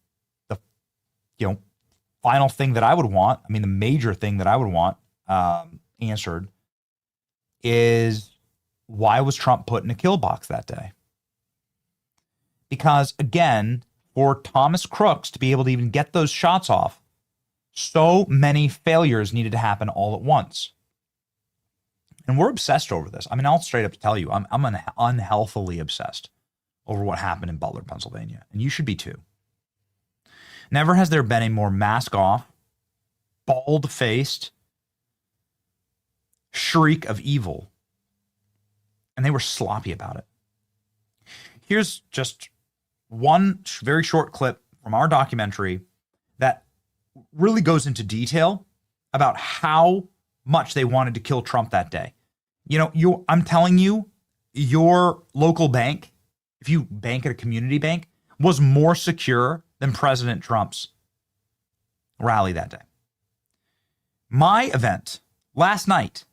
final thing that I would want, I mean, the major thing that I would want answered is, why was Trump put in a kill box that day? Because, again, for Thomas Crooks to be able to even get those shots off, so many failures needed to happen all at once. And we're obsessed over this. I mean, I'll straight up tell you, I'm unhealthily obsessed over what happened in Butler, Pennsylvania. And you should be too. Never has there been a more mask-off, bald-faced shriek of evil. And they were sloppy about it. Here's just one very short clip from our documentary that really goes into detail about how much they wanted to kill Trump that day. I'm telling you, your local bank, if you bank at a community bank, was more secure than President Trump's rally that day. My event last night,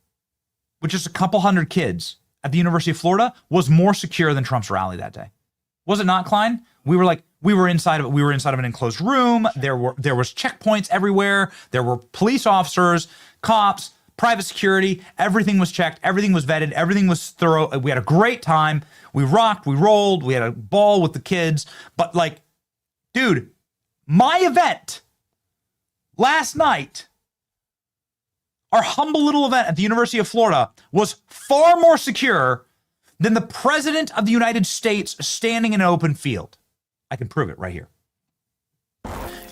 with just a couple hundred kids at the University of Florida, was more secure than Trump's rally that day. Was it not, Klein? We were inside of an enclosed room. There was checkpoints everywhere. There were police officers, cops, private security. Everything was checked. Everything was vetted. Everything was thorough. We had a great time. We rocked. We rolled. We had a ball with the kids. But dude, my event last night, our humble little event at the University of Florida, was far more secure than the President of the United States standing in an open field. I can prove it right here.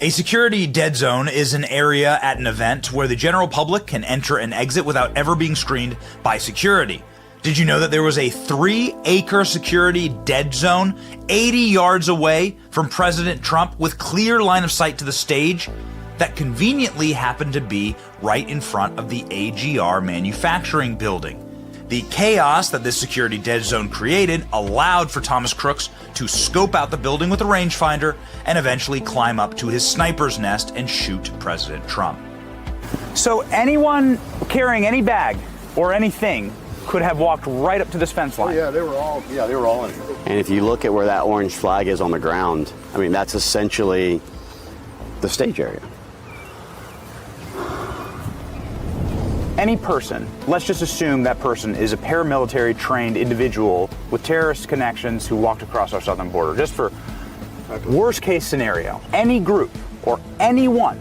A security dead zone is an area at an event where the general public can enter and exit without ever being screened by security. Did you know that there was a 3-acre security dead zone 80 yards away from President Trump with clear line of sight to the stage that conveniently happened to be right in front of the AGR manufacturing building? The chaos that this security dead zone created allowed for Thomas Crooks to scope out the building with a rangefinder and eventually climb up to his sniper's nest and shoot President Trump. So anyone carrying any bag or anything could have walked right up to this fence line. Oh, yeah, they were all in it. And if you look at where that orange flag is on the ground, I mean, that's essentially the stage area. Any person, let's just assume that person is a paramilitary trained individual with terrorist connections who walked across our southern border. Just for worst case scenario, any group or anyone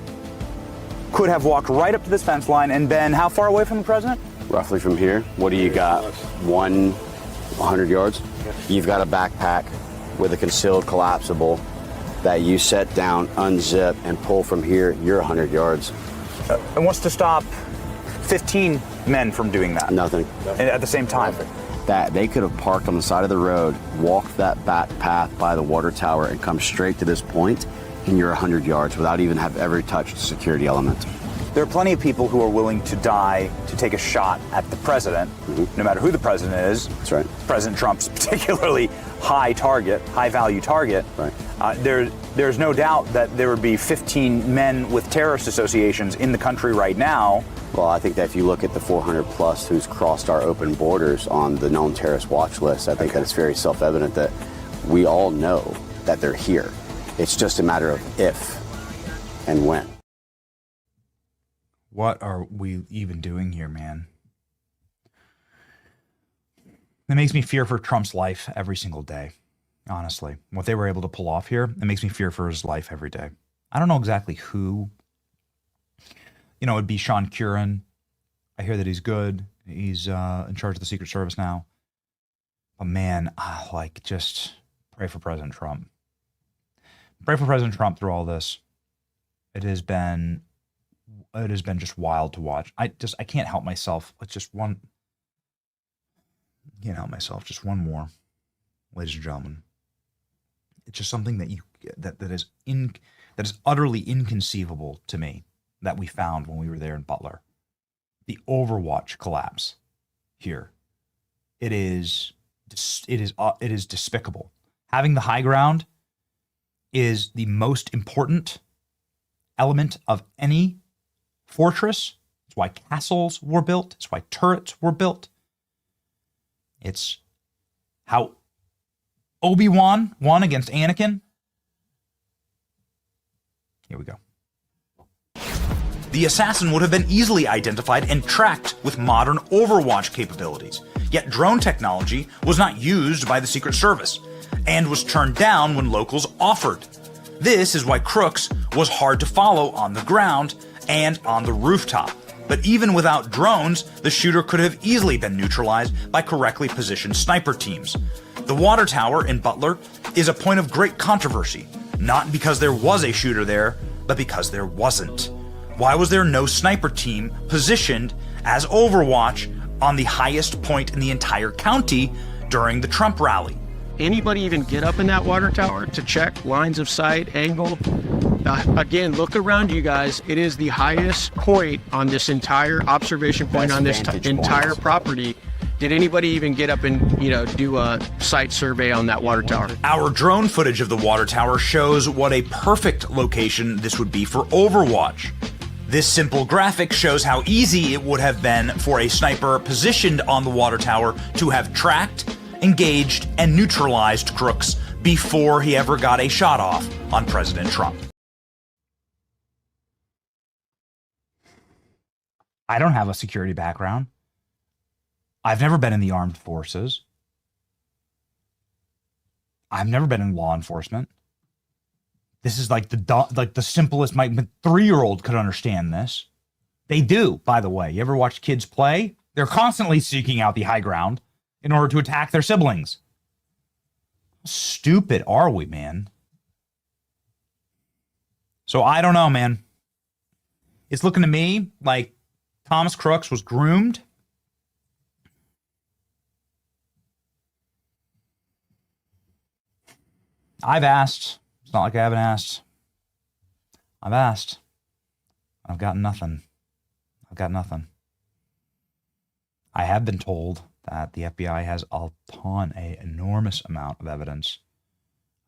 could have walked right up to this fence line and been how far away from the president? Roughly from here. What do you got? 100 yards? You've got a backpack with a concealed collapsible that you set down, unzip, and pull from here. You're 100 yards. And what's to stop 15 men from doing that? Nothing. And at the same time? That they could have parked on the side of the road, walked that back path by the water tower, and come straight to this point, and you're 100 yards without even have ever touched a security element. There are plenty of people who are willing to die to take a shot at the president, no matter who the president is. That's right. President Trump's particularly high value target. Right. There's no doubt that there would be 15 men with terrorist associations in the country right now. Well, I think that if you look at the 400 plus who's crossed our open borders on the known terrorist watch list, I think that it's very self-evident that we all know that they're here. It's just a matter of if and when. What are we even doing here, man? It makes me fear for Trump's life every single day, honestly. What they were able to pull off here, it makes me fear for his life every day. I don't know exactly who. It'd be Sean Curran. I hear that he's good. He's in charge of the Secret Service now. But man, just pray for President Trump. Pray for President Trump through all this. It has been just wild to watch. I can't help myself. It's just one. Can't help myself. Just one more, ladies and gentlemen. It's just something that is utterly inconceivable to me that we found when we were there in Butler. The Overwatch collapse here. It is despicable. Having the high ground is the most important element of any fortress It's why castles were built. It's why turrets were built. It's how Obi-Wan won against Anakin. Here we go. The assassin would have been easily identified and tracked with modern Overwatch capabilities. Yet drone technology was not used by the Secret Service and was turned down when locals offered. This is why Crooks was hard to follow on the ground and on the rooftop. But even without drones, the shooter could have easily been neutralized by correctly positioned sniper teams. The water tower in Butler is a point of great controversy, not because there was a shooter there, but because there wasn't. Why was there no sniper team positioned as Overwatch on the highest point in the entire county during the Trump rally? Anybody even get up in that water tower to check lines of sight, angle? Again, look around you guys. It is the highest point on this entire observation point on this entire property. Did anybody even get up and, do a site survey on that water tower? Our drone footage of the water tower shows what a perfect location this would be for Overwatch. This simple graphic shows how easy it would have been for a sniper positioned on the water tower to have tracked, engaged, and neutralized Crooks before he ever got a shot off on President Trump. I don't have a security background. I've never been in the armed forces. I've never been in law enforcement. This is like the simplest. My 3-year-old could understand this. They do, by the way. You ever watch kids play? They're constantly seeking out the high ground in order to attack their siblings. How stupid are we, man? So I don't know, man. It's looking to me like Thomas Crooks was groomed. I've asked. It's not like I haven't asked. I've asked. I've got nothing. I've got nothing. I have been told that the FBI has an enormous amount of evidence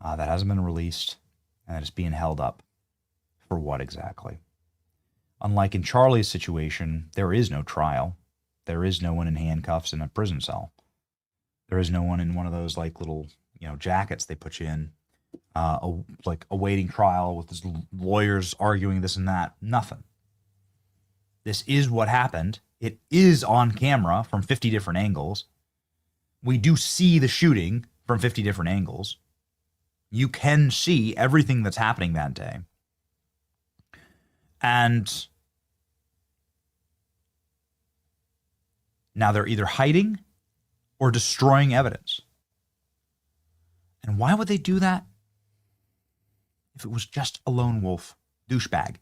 that hasn't been released and that is being held up. For what exactly? Unlike in Charlie's situation, there is no trial. There is no one in handcuffs in a prison cell. There is no one in one of those like little, jackets they put you in, like awaiting trial with his lawyers arguing this and that. Nothing. This is what happened. It is on camera from 50 different angles. We do see the shooting from 50 different angles. You can see everything that's happening that day. And now they're either hiding or destroying evidence. And why would they do that? If it was just a lone wolf douchebag.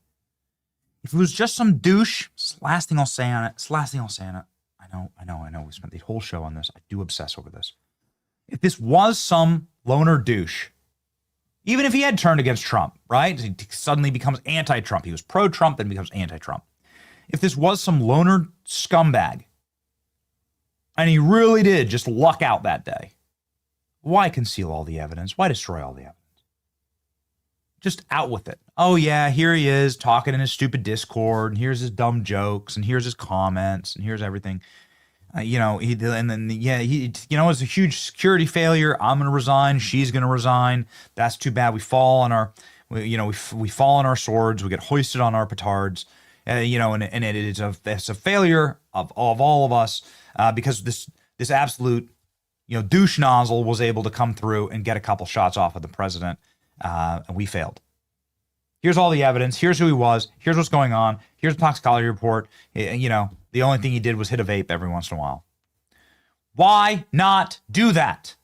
If it was just some douche, it's the last thing I'll say on it. It's the last thing I'll say on it. I know. We spent the whole show on this. I do obsess over this. If this was some loner douche, even if he had turned against Trump, right? He suddenly becomes anti-Trump. He was pro-Trump, then becomes anti-Trump. If this was some loner scumbag, and he really did just luck out that day, why conceal all the evidence? Why destroy all the evidence? Just out with it. Oh yeah, here he is talking in his stupid Discord, and here's his dumb jokes, and here's his comments, and here's everything. It's a huge security failure. I'm going to resign. She's going to resign. That's too bad. We fall on our, we fall on our swords. We get hoisted on our petards. It's a failure of all of us because this absolute, douche nozzle was able to come through and get a couple shots off of the president. And we failed. Here's all the evidence. Here's who he was. Here's what's going on. Here's the toxicology report. The only thing he did was hit a vape every once in a while. Why not do that?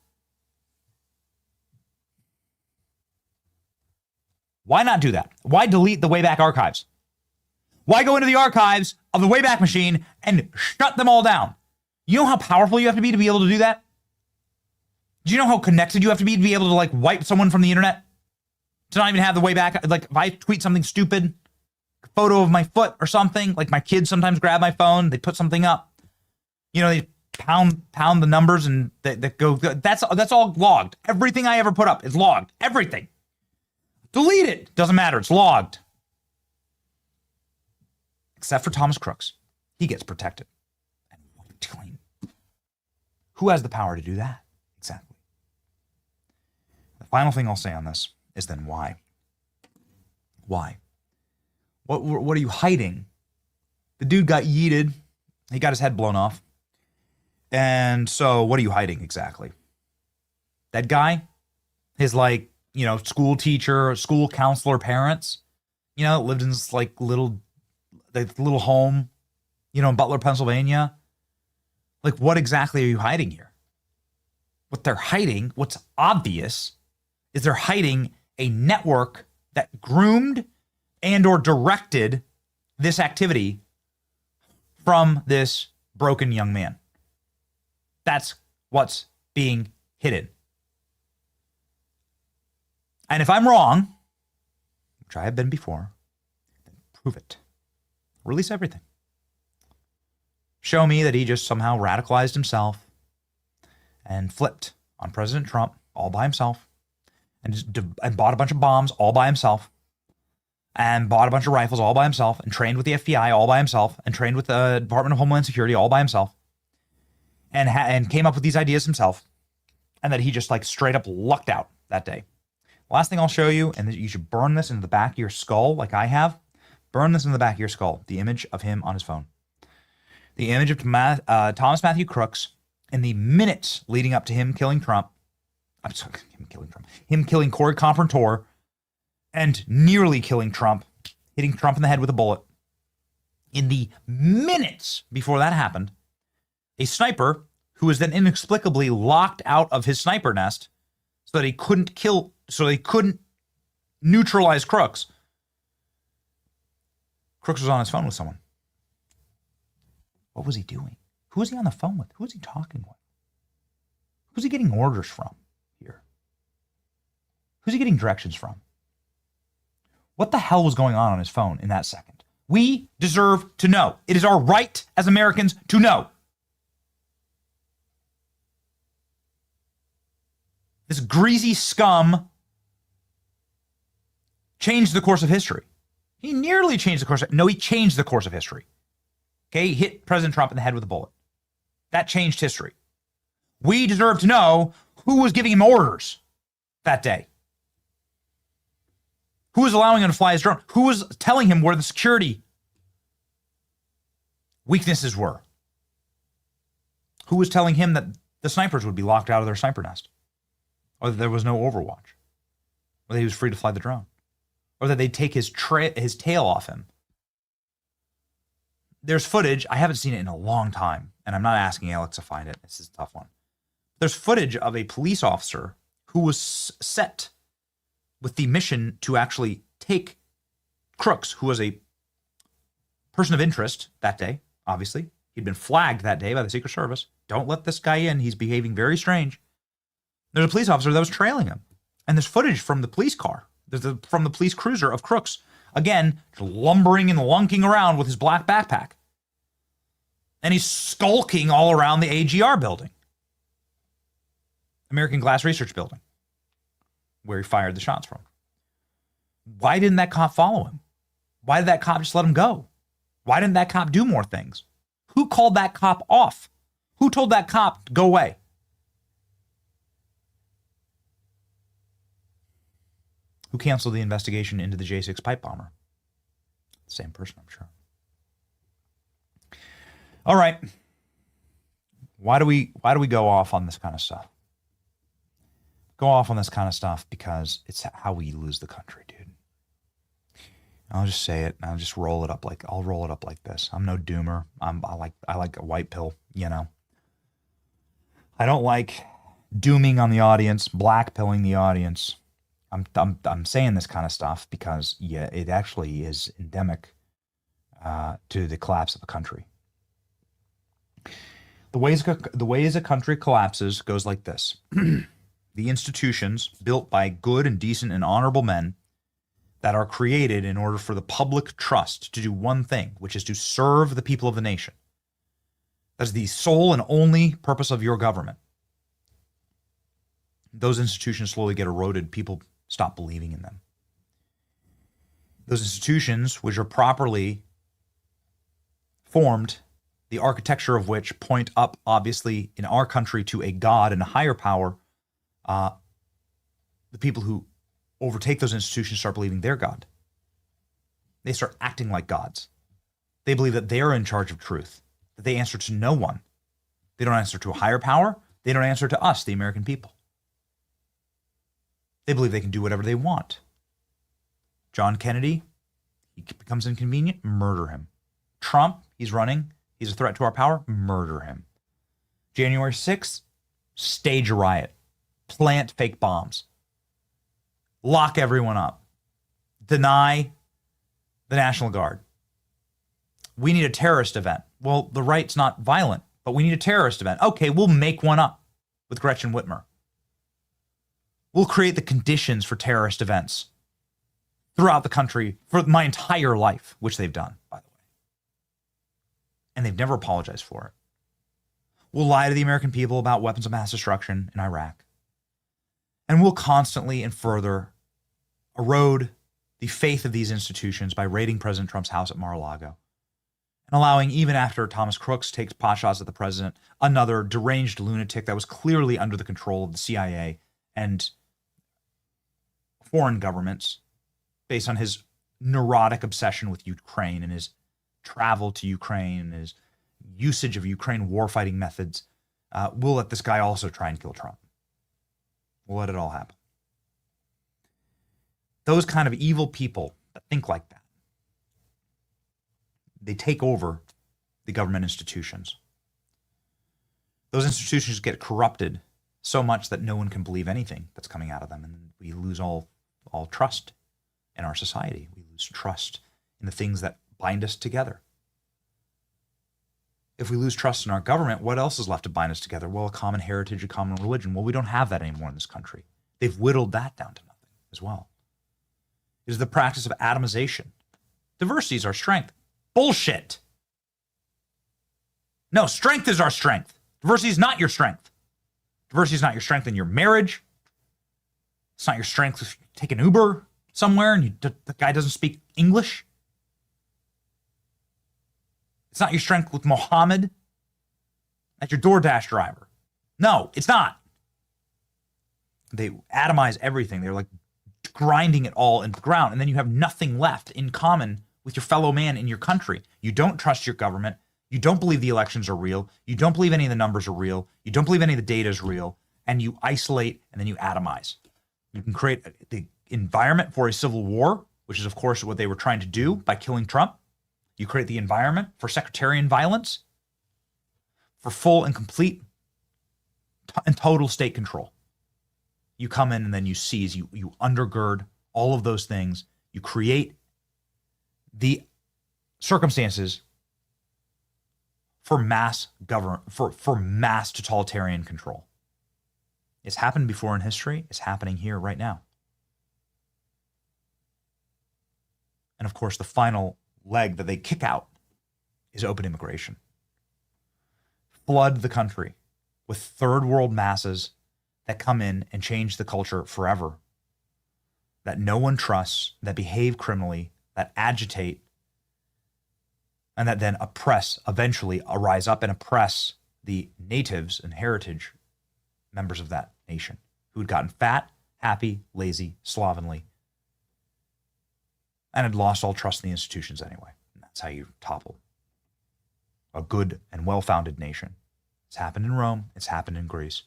Why not do that? Why delete the Wayback Archives? Why go into the archives of the Wayback Machine and shut them all down? You know how powerful you have to be able to do that? Do you know how connected you have to be able to wipe someone from the internet? To not even have the Wayback, if I tweet something stupid, a photo of my foot or something, like my kids sometimes grab my phone, they put something up, they pound the numbers and that go, that's all logged. Everything I ever put up is logged. Everything. Delete it. Doesn't matter. It's logged. Except for Thomas Crooks. he gets protected and wiped clean. Who has the power to do that? Exactly. The final thing I'll say on this is then why? Why? What are you hiding? The dude got yeeted. He got his head blown off. And so what are you hiding exactly? That guy, his school teacher, school counselor parents, lived in this little home, in Butler, Pennsylvania. What exactly are you hiding here? What they're hiding, what's obvious, is they're hiding a network that groomed and or directed this activity from this broken young man. That's what's being hidden. And if I'm wrong, which I have been before, then prove it. Release everything. Show me that he just somehow radicalized himself and flipped on President Trump all by himself and bought a bunch of bombs all by himself and bought a bunch of rifles all by himself and trained with the FBI all by himself and trained with the Department of Homeland Security all by himself and came up with these ideas himself, and that he just straight up lucked out that day. Last thing I'll show you, and you should burn this into the back of your skull like I have. Burn this in the back of your skull, the image of him on his phone. The image of Thomas Matthew Crooks in the minutes leading up to him killing Trump. I'm sorry, him killing Corey Comprentor and nearly killing Trump, hitting Trump in the head with a bullet. In the minutes before that happened, a sniper who was then inexplicably locked out of his sniper nest so that he couldn't neutralize Crooks. Crooks was on his phone with someone. What was he doing? Who was he on the phone with? Who was he talking with? Who's he getting orders from here? Who's he getting directions from? What the hell was going on his phone in that second? We deserve to know. It is our right as Americans to know. This greasy scum changed the course of history. He nearly changed the course. He changed the course of history. Okay, he hit President Trump in the head with a bullet. That changed history. We deserve to know who was giving him orders that day. Who was allowing him to fly his drone? Who was telling him where the security weaknesses were? Who was telling him that the snipers would be locked out of their sniper nest? Or that there was no overwatch? Or that he was free to fly the drone? Or that they'd take his tail off him? There's footage. I haven't seen it in a long time, and I'm not asking Alex to find it. This is a tough one. There's footage of a police officer who was set with the mission to actually take Crooks, who was a person of interest that day, obviously. He'd been flagged that day by the Secret Service. Don't let this guy in. He's behaving very strange. There's a police officer that was trailing him. And there's footage from the police car. From the police cruiser of Crooks. Again, lumbering and lunking around with his black backpack. And he's skulking all around the AGR building. American Glass Research Building. Where he fired the shots from. Why didn't that cop follow him? Why did that cop just let him go? Why didn't that cop do more things? Who called that cop off? Who told that cop to go away? Who canceled the investigation into the J6 pipe bomber? Same person, I'm sure. All right. Why do we go off on this kind of stuff? Go off on this kind of stuff because it's how we lose the country, dude. I'll just say it. I'll just roll it up I'll roll it up like this. I'm no doomer. I like a white pill, I don't like dooming on the audience, black pilling the audience. I'm saying this kind of stuff because it actually is endemic to the collapse of a country. The ways a country collapses goes like this. The institutions built by good and decent and honorable men that are created in order for the public trust to do one thing, which is to serve the people of the nation. That's the sole and only purpose of your government. Those institutions slowly get eroded. People stop believing in them. Those institutions, which are properly formed the architecture of which point up, obviously, in our country to a God and a higher power, the people who overtake those institutions start believing they're God. They start acting like gods. They believe that they're in charge of truth, that they answer to no one. They don't answer to a higher power. They don't answer to us, the American people. They believe they can do whatever they want. John Kennedy, he becomes inconvenient, murder him. Trump, he's running, he's a threat to our power, murder him. January 6th, stage a riot, plant fake bombs, lock everyone up, deny the National Guard. We need a terrorist event. Well, the right's not violent, but we need a terrorist event. Okay, we'll make one up with Gretchen Whitmer. We'll create the conditions for terrorist events throughout the country for my entire life, which they've done, by the way. And they've never apologized for it. We'll lie to the American people about weapons of mass destruction in Iraq. And we'll constantly and further erode the faith of these institutions by raiding President Trump's house at Mar-a-Lago and allowing, even after Thomas Crooks takes potshots at the president, another deranged lunatic that was clearly under the control of the CIA and foreign governments based on his neurotic obsession with Ukraine and his travel to Ukraine and his usage of Ukraine warfighting methods. We'll let this guy also try and kill Trump. We'll let it all happen. Those kind of evil people that think like that, they take over the government institutions. Those institutions get corrupted so much that no one can believe anything that's coming out of them, and we lose all trust in our society. We lose trust in the things that bind us together. If we lose trust in our government, what else is left to bind us together? Well, a common heritage, a common religion. Well, we don't have that anymore in this country. They've whittled that down to nothing as well. It is the practice of atomization. Diversity is our strength. Bullshit. No, strength is our strength. Diversity is not your strength. Diversity is not your strength in your marriage. It's not your strength if you take an Uber somewhere and the guy doesn't speak English. It's not your strength with Mohammed as your DoorDash driver. No, it's not. They atomize everything. They're like grinding it all into the ground, and then you have nothing left in common with your fellow man in your country. You don't trust your government. You don't believe the elections are real. You don't believe any of the numbers are real. You don't believe any of the data is real, and you isolate and then you atomize. You can create the environment for a civil war, which is, of course, what they were trying to do by killing Trump. You create the environment for sectarian violence, for full and complete and total state control. You come in and then you seize, you undergird all of those things. You create the circumstances for mass government, for mass totalitarian control. It's happened before in history. It's happening here right now. And of course, the final leg that they kick out is open immigration. Flood the country with third world masses that come in and change the culture forever, that no one trusts, that behave criminally, that agitate, and that then oppress, eventually rise up and oppress the natives and heritage members of that nation who had gotten fat, happy, lazy, slovenly, and had lost all trust in the institutions anyway. And that's how you topple a good and well-founded nation. It's happened in Rome. It's happened in Greece.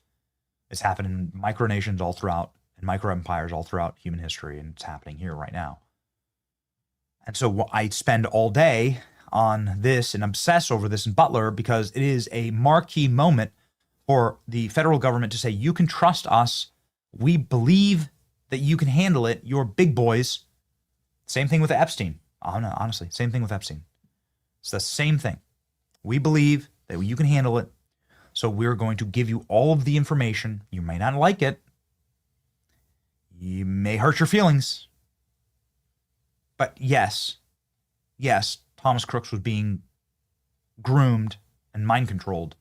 It's happened in micronations all throughout, and micro-empires all throughout human history, and it's happening here right now. And so I spend all day on this and obsess over this in Butler because it is a marquee moment for the federal government to say, you can trust us. We believe that you can handle it. You're big boys. Same thing with Epstein. Oh, no, honestly, same thing with Epstein. It's the same thing. We believe that you can handle it. So we're going to give you all of the information. You may not like it. You may hurt your feelings. But yes, Thomas Crooks was being groomed and mind controlled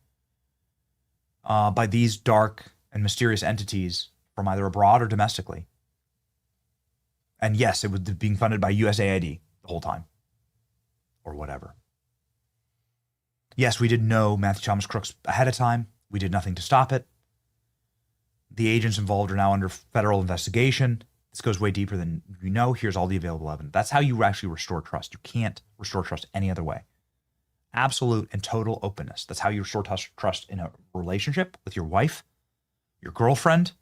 by these dark and mysterious entities from either abroad or domestically. And yes, it was being funded by USAID the whole time, or whatever. Yes, we did know Matthew Thomas Crooks ahead of time. We did nothing to stop it. The agents involved are now under federal investigation. This goes way deeper than you know. Here's all the available evidence. That's how you actually restore trust. You can't restore trust any other way. Absolute and total openness. That's how you restore trust in a relationship with your wife, your girlfriend.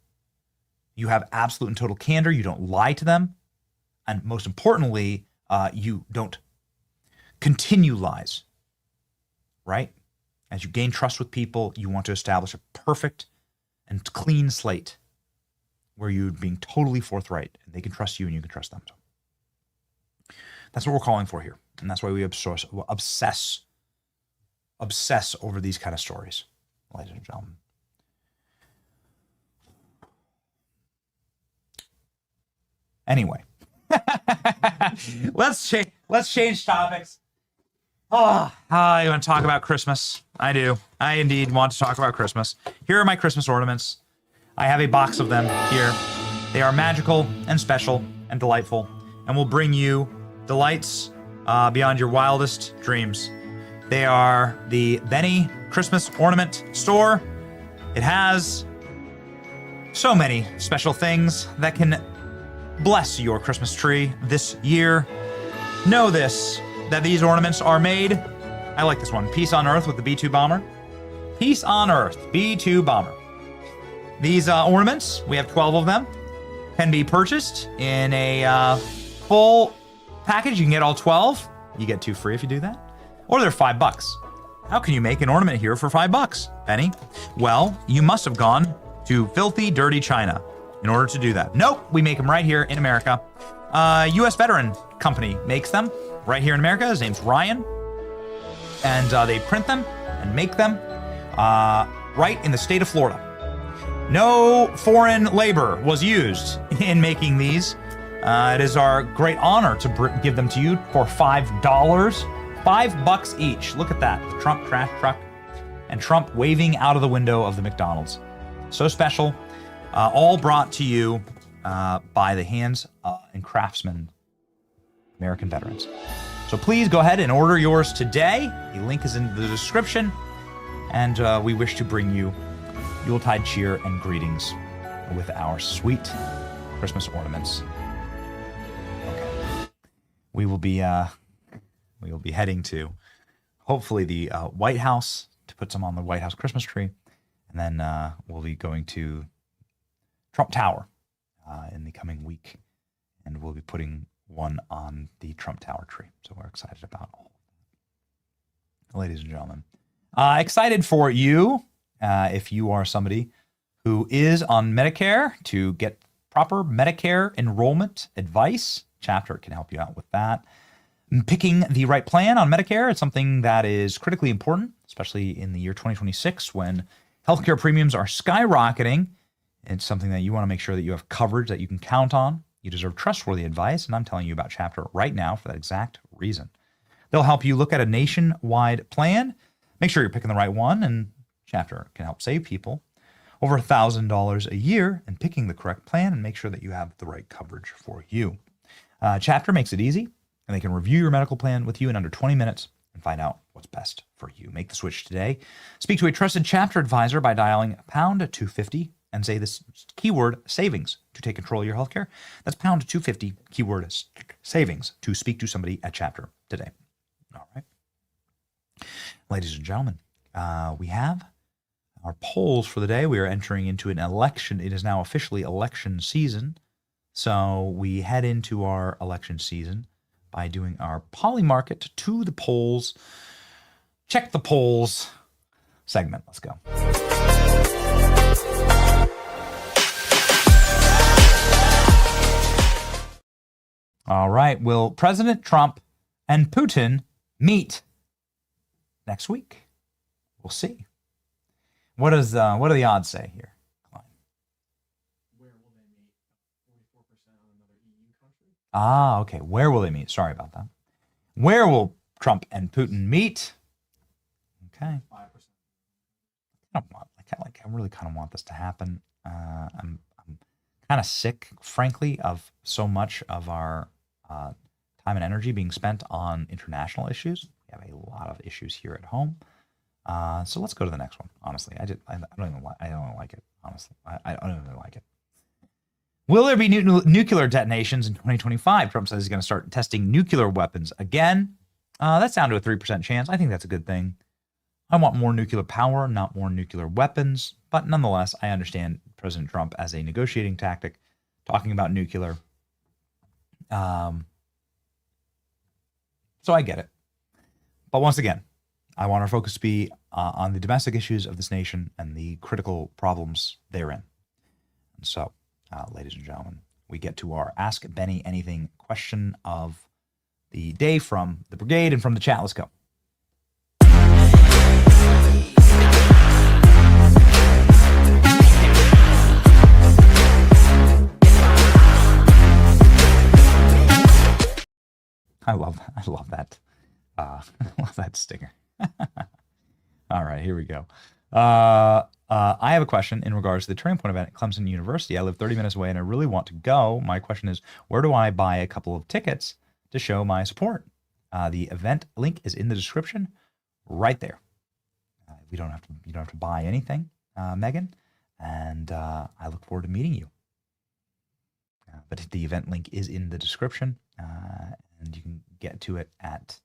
You have absolute and total candor. You don't lie to them. And most importantly, you don't continue lies, right? As you gain trust with people, you want to establish a perfect and clean slate where you're being totally forthright and they can trust you and you can trust them. So that's what we're calling for here. And that's why we obsess over these kind of stories, ladies and gentlemen. Anyway, let's change topics. I want to talk about Christmas. I do. I indeed want to talk about Christmas. Here are my Christmas ornaments. I have a box of them here. They are magical and special and delightful and will bring you delights beyond your wildest dreams. They are the Benny Christmas Ornament Store. It has so many special things that can bless your Christmas tree this year. Know this, that these ornaments are made, I like this one, Peace on Earth with the B-2 bomber. Peace on Earth, B-2 bomber. These ornaments, we have 12 of them, can be purchased in a full package. You can get all 12. You get 2 free if you do that. Or they're $5. How can you make an ornament here for $5, Benny? Well, you must have gone to filthy, dirty China in order to do that. Nope, we make them right here in America. U.S. veteran company makes them right here in America. His name's Ryan. And they print them and make them right in the state of Florida. No foreign labor was used in making these. It is our great honor to give them to you for $5. $5 each. Look at that. The Trump trash truck and Trump waving out of the window of the McDonald's. So special. All brought to you by the hands and craftsmen, American veterans. So please go ahead and order yours today. The link is in the description. And we wish to bring you Yuletide cheer and greetings with our sweet Christmas ornaments. Okay. We will be heading to hopefully the White House to put some on the White House Christmas tree. And then we'll be going to Trump Tower in the coming week. And we'll be putting one on the Trump Tower tree. So we're excited about all of that. Ladies and gentlemen, excited for you if you are somebody who is on Medicare to get proper Medicare enrollment advice. Chapter can help you out with that. Picking the right plan on Medicare is something that is critically important, especially in the year 2026 when healthcare premiums are skyrocketing. It's something that you want to make sure that you have coverage that you can count on. You deserve trustworthy advice, and I'm telling you about Chapter right now for that exact reason. They'll help you look at a nationwide plan, make sure you're picking the right one, and Chapter can help save people over $1,000 a year in picking the correct plan and make sure that you have the right coverage for you. Chapter makes it easy, and they can review your medical plan with you in under 20 minutes and find out what's best for you. Make the switch today. Speak to a trusted Chapter advisor by dialing pound 250 and say this keyword savings to take control of your healthcare. That's pound 250 keyword savings to speak to somebody at Chapter today. All right. Ladies and gentlemen, we have our polls for the day. We are entering into an election. It is now officially election season. So we head into our election season by doing our Polymarket to the polls, check the polls segment. Let's go. All right. Will President Trump and Putin meet next week? We'll see. What do the odds say here? Okay. Where will they meet? Sorry about that. Where will Trump and Putin meet? Okay. 5%. I really kind of want this to happen. I'm kind of sick, frankly, of so much of our time and energy being spent on international issues. We have a lot of issues here at home. So let's go to the next one. Honestly, I don't like it. Honestly, I don't even like it. Will there be nuclear detonations in 2025? Trump says he's going to start testing nuclear weapons again. That's down to a 3% chance. I think that's a good thing. I want more nuclear power, not more nuclear weapons. But nonetheless, I understand President Trump as a negotiating tactic, talking about nuclear. So I get it. But once again, I want our focus to be on the domestic issues of this nation and the critical problems therein. And so, ladies and gentlemen, we get to our Ask Benny Anything question of the day from the brigade and from the chat. Let's go. I love that. I love that stinger. All right, here we go. I have a question in regards to the Turning Point event at Clemson University. I live 30 minutes away and I really want to go. My question is, where do I buy a couple of tickets to show my support? The event link is in the description right there. You don't have to buy anything, Megan, and I look forward to meeting you. But the event link is in the description, and you can get to it at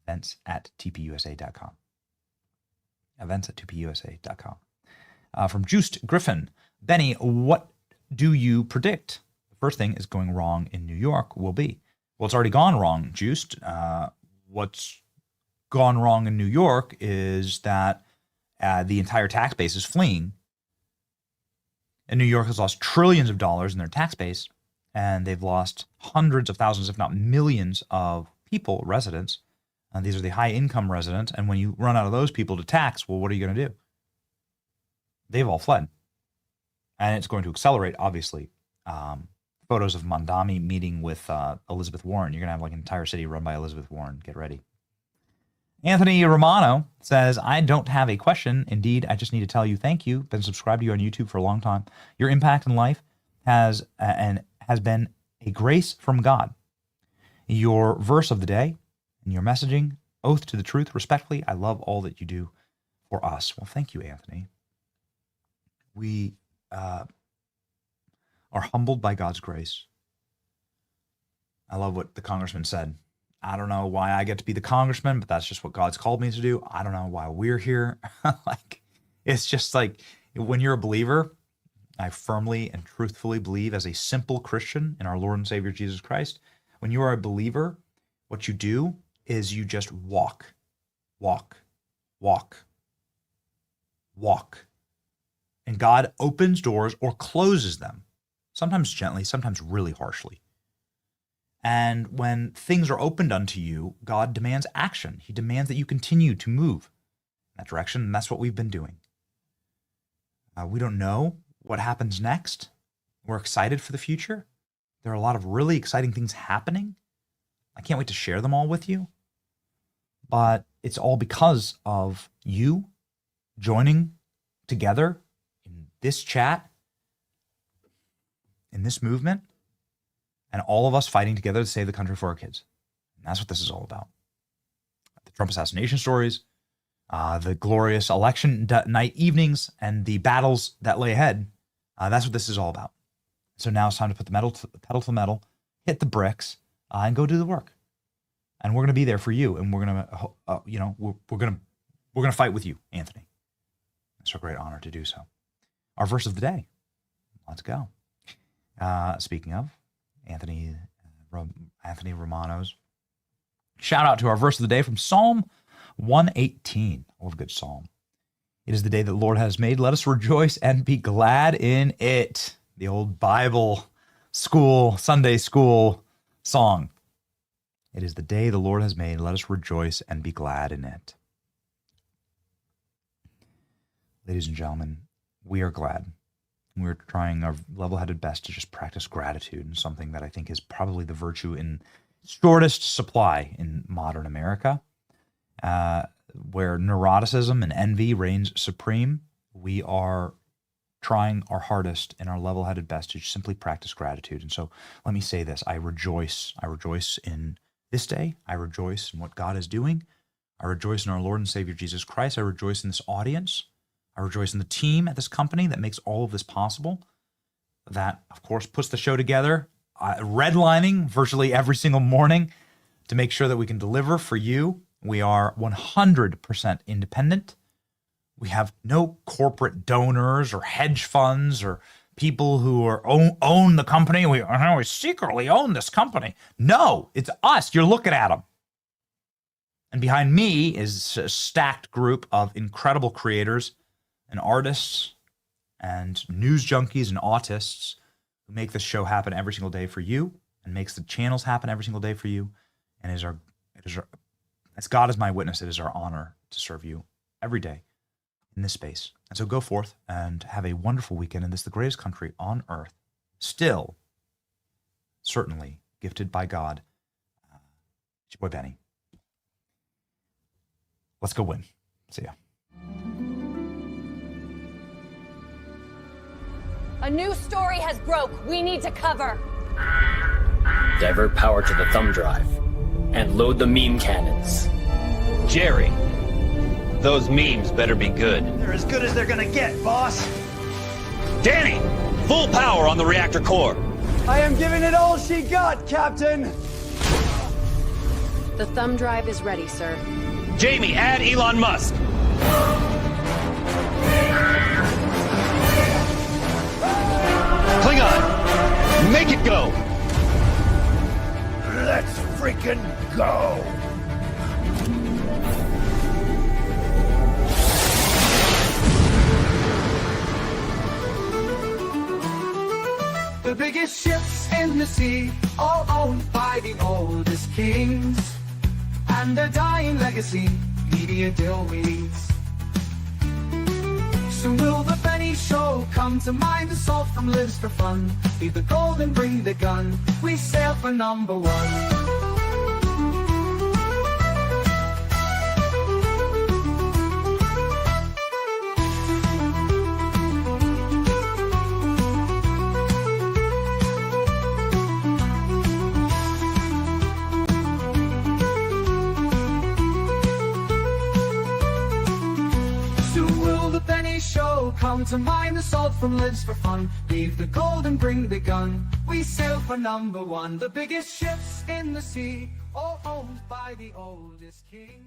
events@tpusa.com. Events@tpusa.com. From Juiced Griffin. Benny, what do you predict the first thing is going wrong in New York will be? Well, it's already gone wrong, Juiced. What's gone wrong in New York is that the entire tax base is fleeing. And New York has lost trillions of dollars in their tax base, and they've lost hundreds of thousands, if not millions, of people, residents. And these are the high-income residents. And when you run out of those people to tax, well, what are you going to do? They've all fled. And it's going to accelerate, obviously. Photos of Mondami meeting with Elizabeth Warren. You're going to have like an entire city run by Elizabeth Warren. Get ready. Anthony Romano says, I don't have a question. Indeed, I just need to tell you thank you. Been subscribed to you on YouTube for a long time. Your impact in life has been a grace from God. Your verse of the day and your messaging, oath to the truth, respectfully, I love all that you do for us. Well, thank you, Anthony. We are humbled by God's grace. I love what the congressman said. I don't know why I get to be the congressman, but that's just what God's called me to do. I don't know why we're here. It's just like when you're a believer, I firmly and truthfully believe as a simple Christian in our Lord and Savior Jesus Christ, when you are a believer, what you do is you just walk. And God opens doors or closes them, sometimes gently, sometimes really harshly. And when things are opened unto you, God demands action. He demands that you continue to move in that direction, and that's what we've been doing. We don't know what happens next. We're excited for the future. There are a lot of really exciting things happening. I can't wait to share them all with you. But it's all because of you joining together in this chat, in this movement, and all of us fighting together to save the country for our kids. And that's what this is all about. The Trump assassination stories, the glorious election night evenings, and the battles that lay ahead. That's what this is all about. So now it's time to put the pedal to the metal, hit the bricks, and go do the work. And we're going to be there for you, and we're going to, we're going to fight with you, Anthony. It's a great honor to do so. Our verse of the day. Let's go. Speaking of Anthony Romano's, shout out to our verse of the day from Psalm 118. What a good psalm. It is the day that the Lord has made. Let us rejoice and be glad in it. The old Bible school, Sunday school song. It is the day the Lord has made. Let us rejoice and be glad in it. Ladies and gentlemen, we are glad. We're trying our level-headed best to just practice gratitude, and something that I think is probably the virtue in shortest supply in modern America, where neuroticism and envy reigns supreme. We are trying our hardest and our level-headed best to simply practice gratitude. And so let me say this. I rejoice in this day. I rejoice in what God is doing. I rejoice in our Lord and Savior Jesus Christ. I rejoice in this audience. I rejoice in the team at this company that makes all of this possible. That, of course, puts the show together, redlining virtually every single morning to make sure that we can deliver for you. We are 100% independent. We have no corporate donors or hedge funds or people who are own the company. We secretly own this company. No, it's us. You're looking at them. And behind me is a stacked group of incredible creators and artists and news junkies and autists who make this show happen every single day for you and makes the channels happen every single day for you. And as God is my witness, it is our honor to serve you every day in this space. And so go forth and have a wonderful weekend in this, the greatest country on earth, still, certainly gifted by God. It's your boy Benny. Let's go win. See ya. A new story has broke. We need to cover. Divert power to the thumb drive and load the meme cannons. Jerry, those memes better be good. They're as good as they're gonna get, boss. Danny, full power on the reactor core. I am giving it all she got, Captain. The thumb drive is ready, sir. Jamie, add Elon Musk. Klingon, make it go. Let's freaking go. The biggest ships in the sea, all owned by the oldest kings. And their dying legacy, media deal weeds. Soon will the Benny Show come to mind. The salt from lives for fun. Leave the gold and bring the gun. We sail for #1. Show come to mind. The salt from lives for fun. Leave the gold and bring the gun. We sail for #1. The biggest ships in the sea, all owned by the oldest king.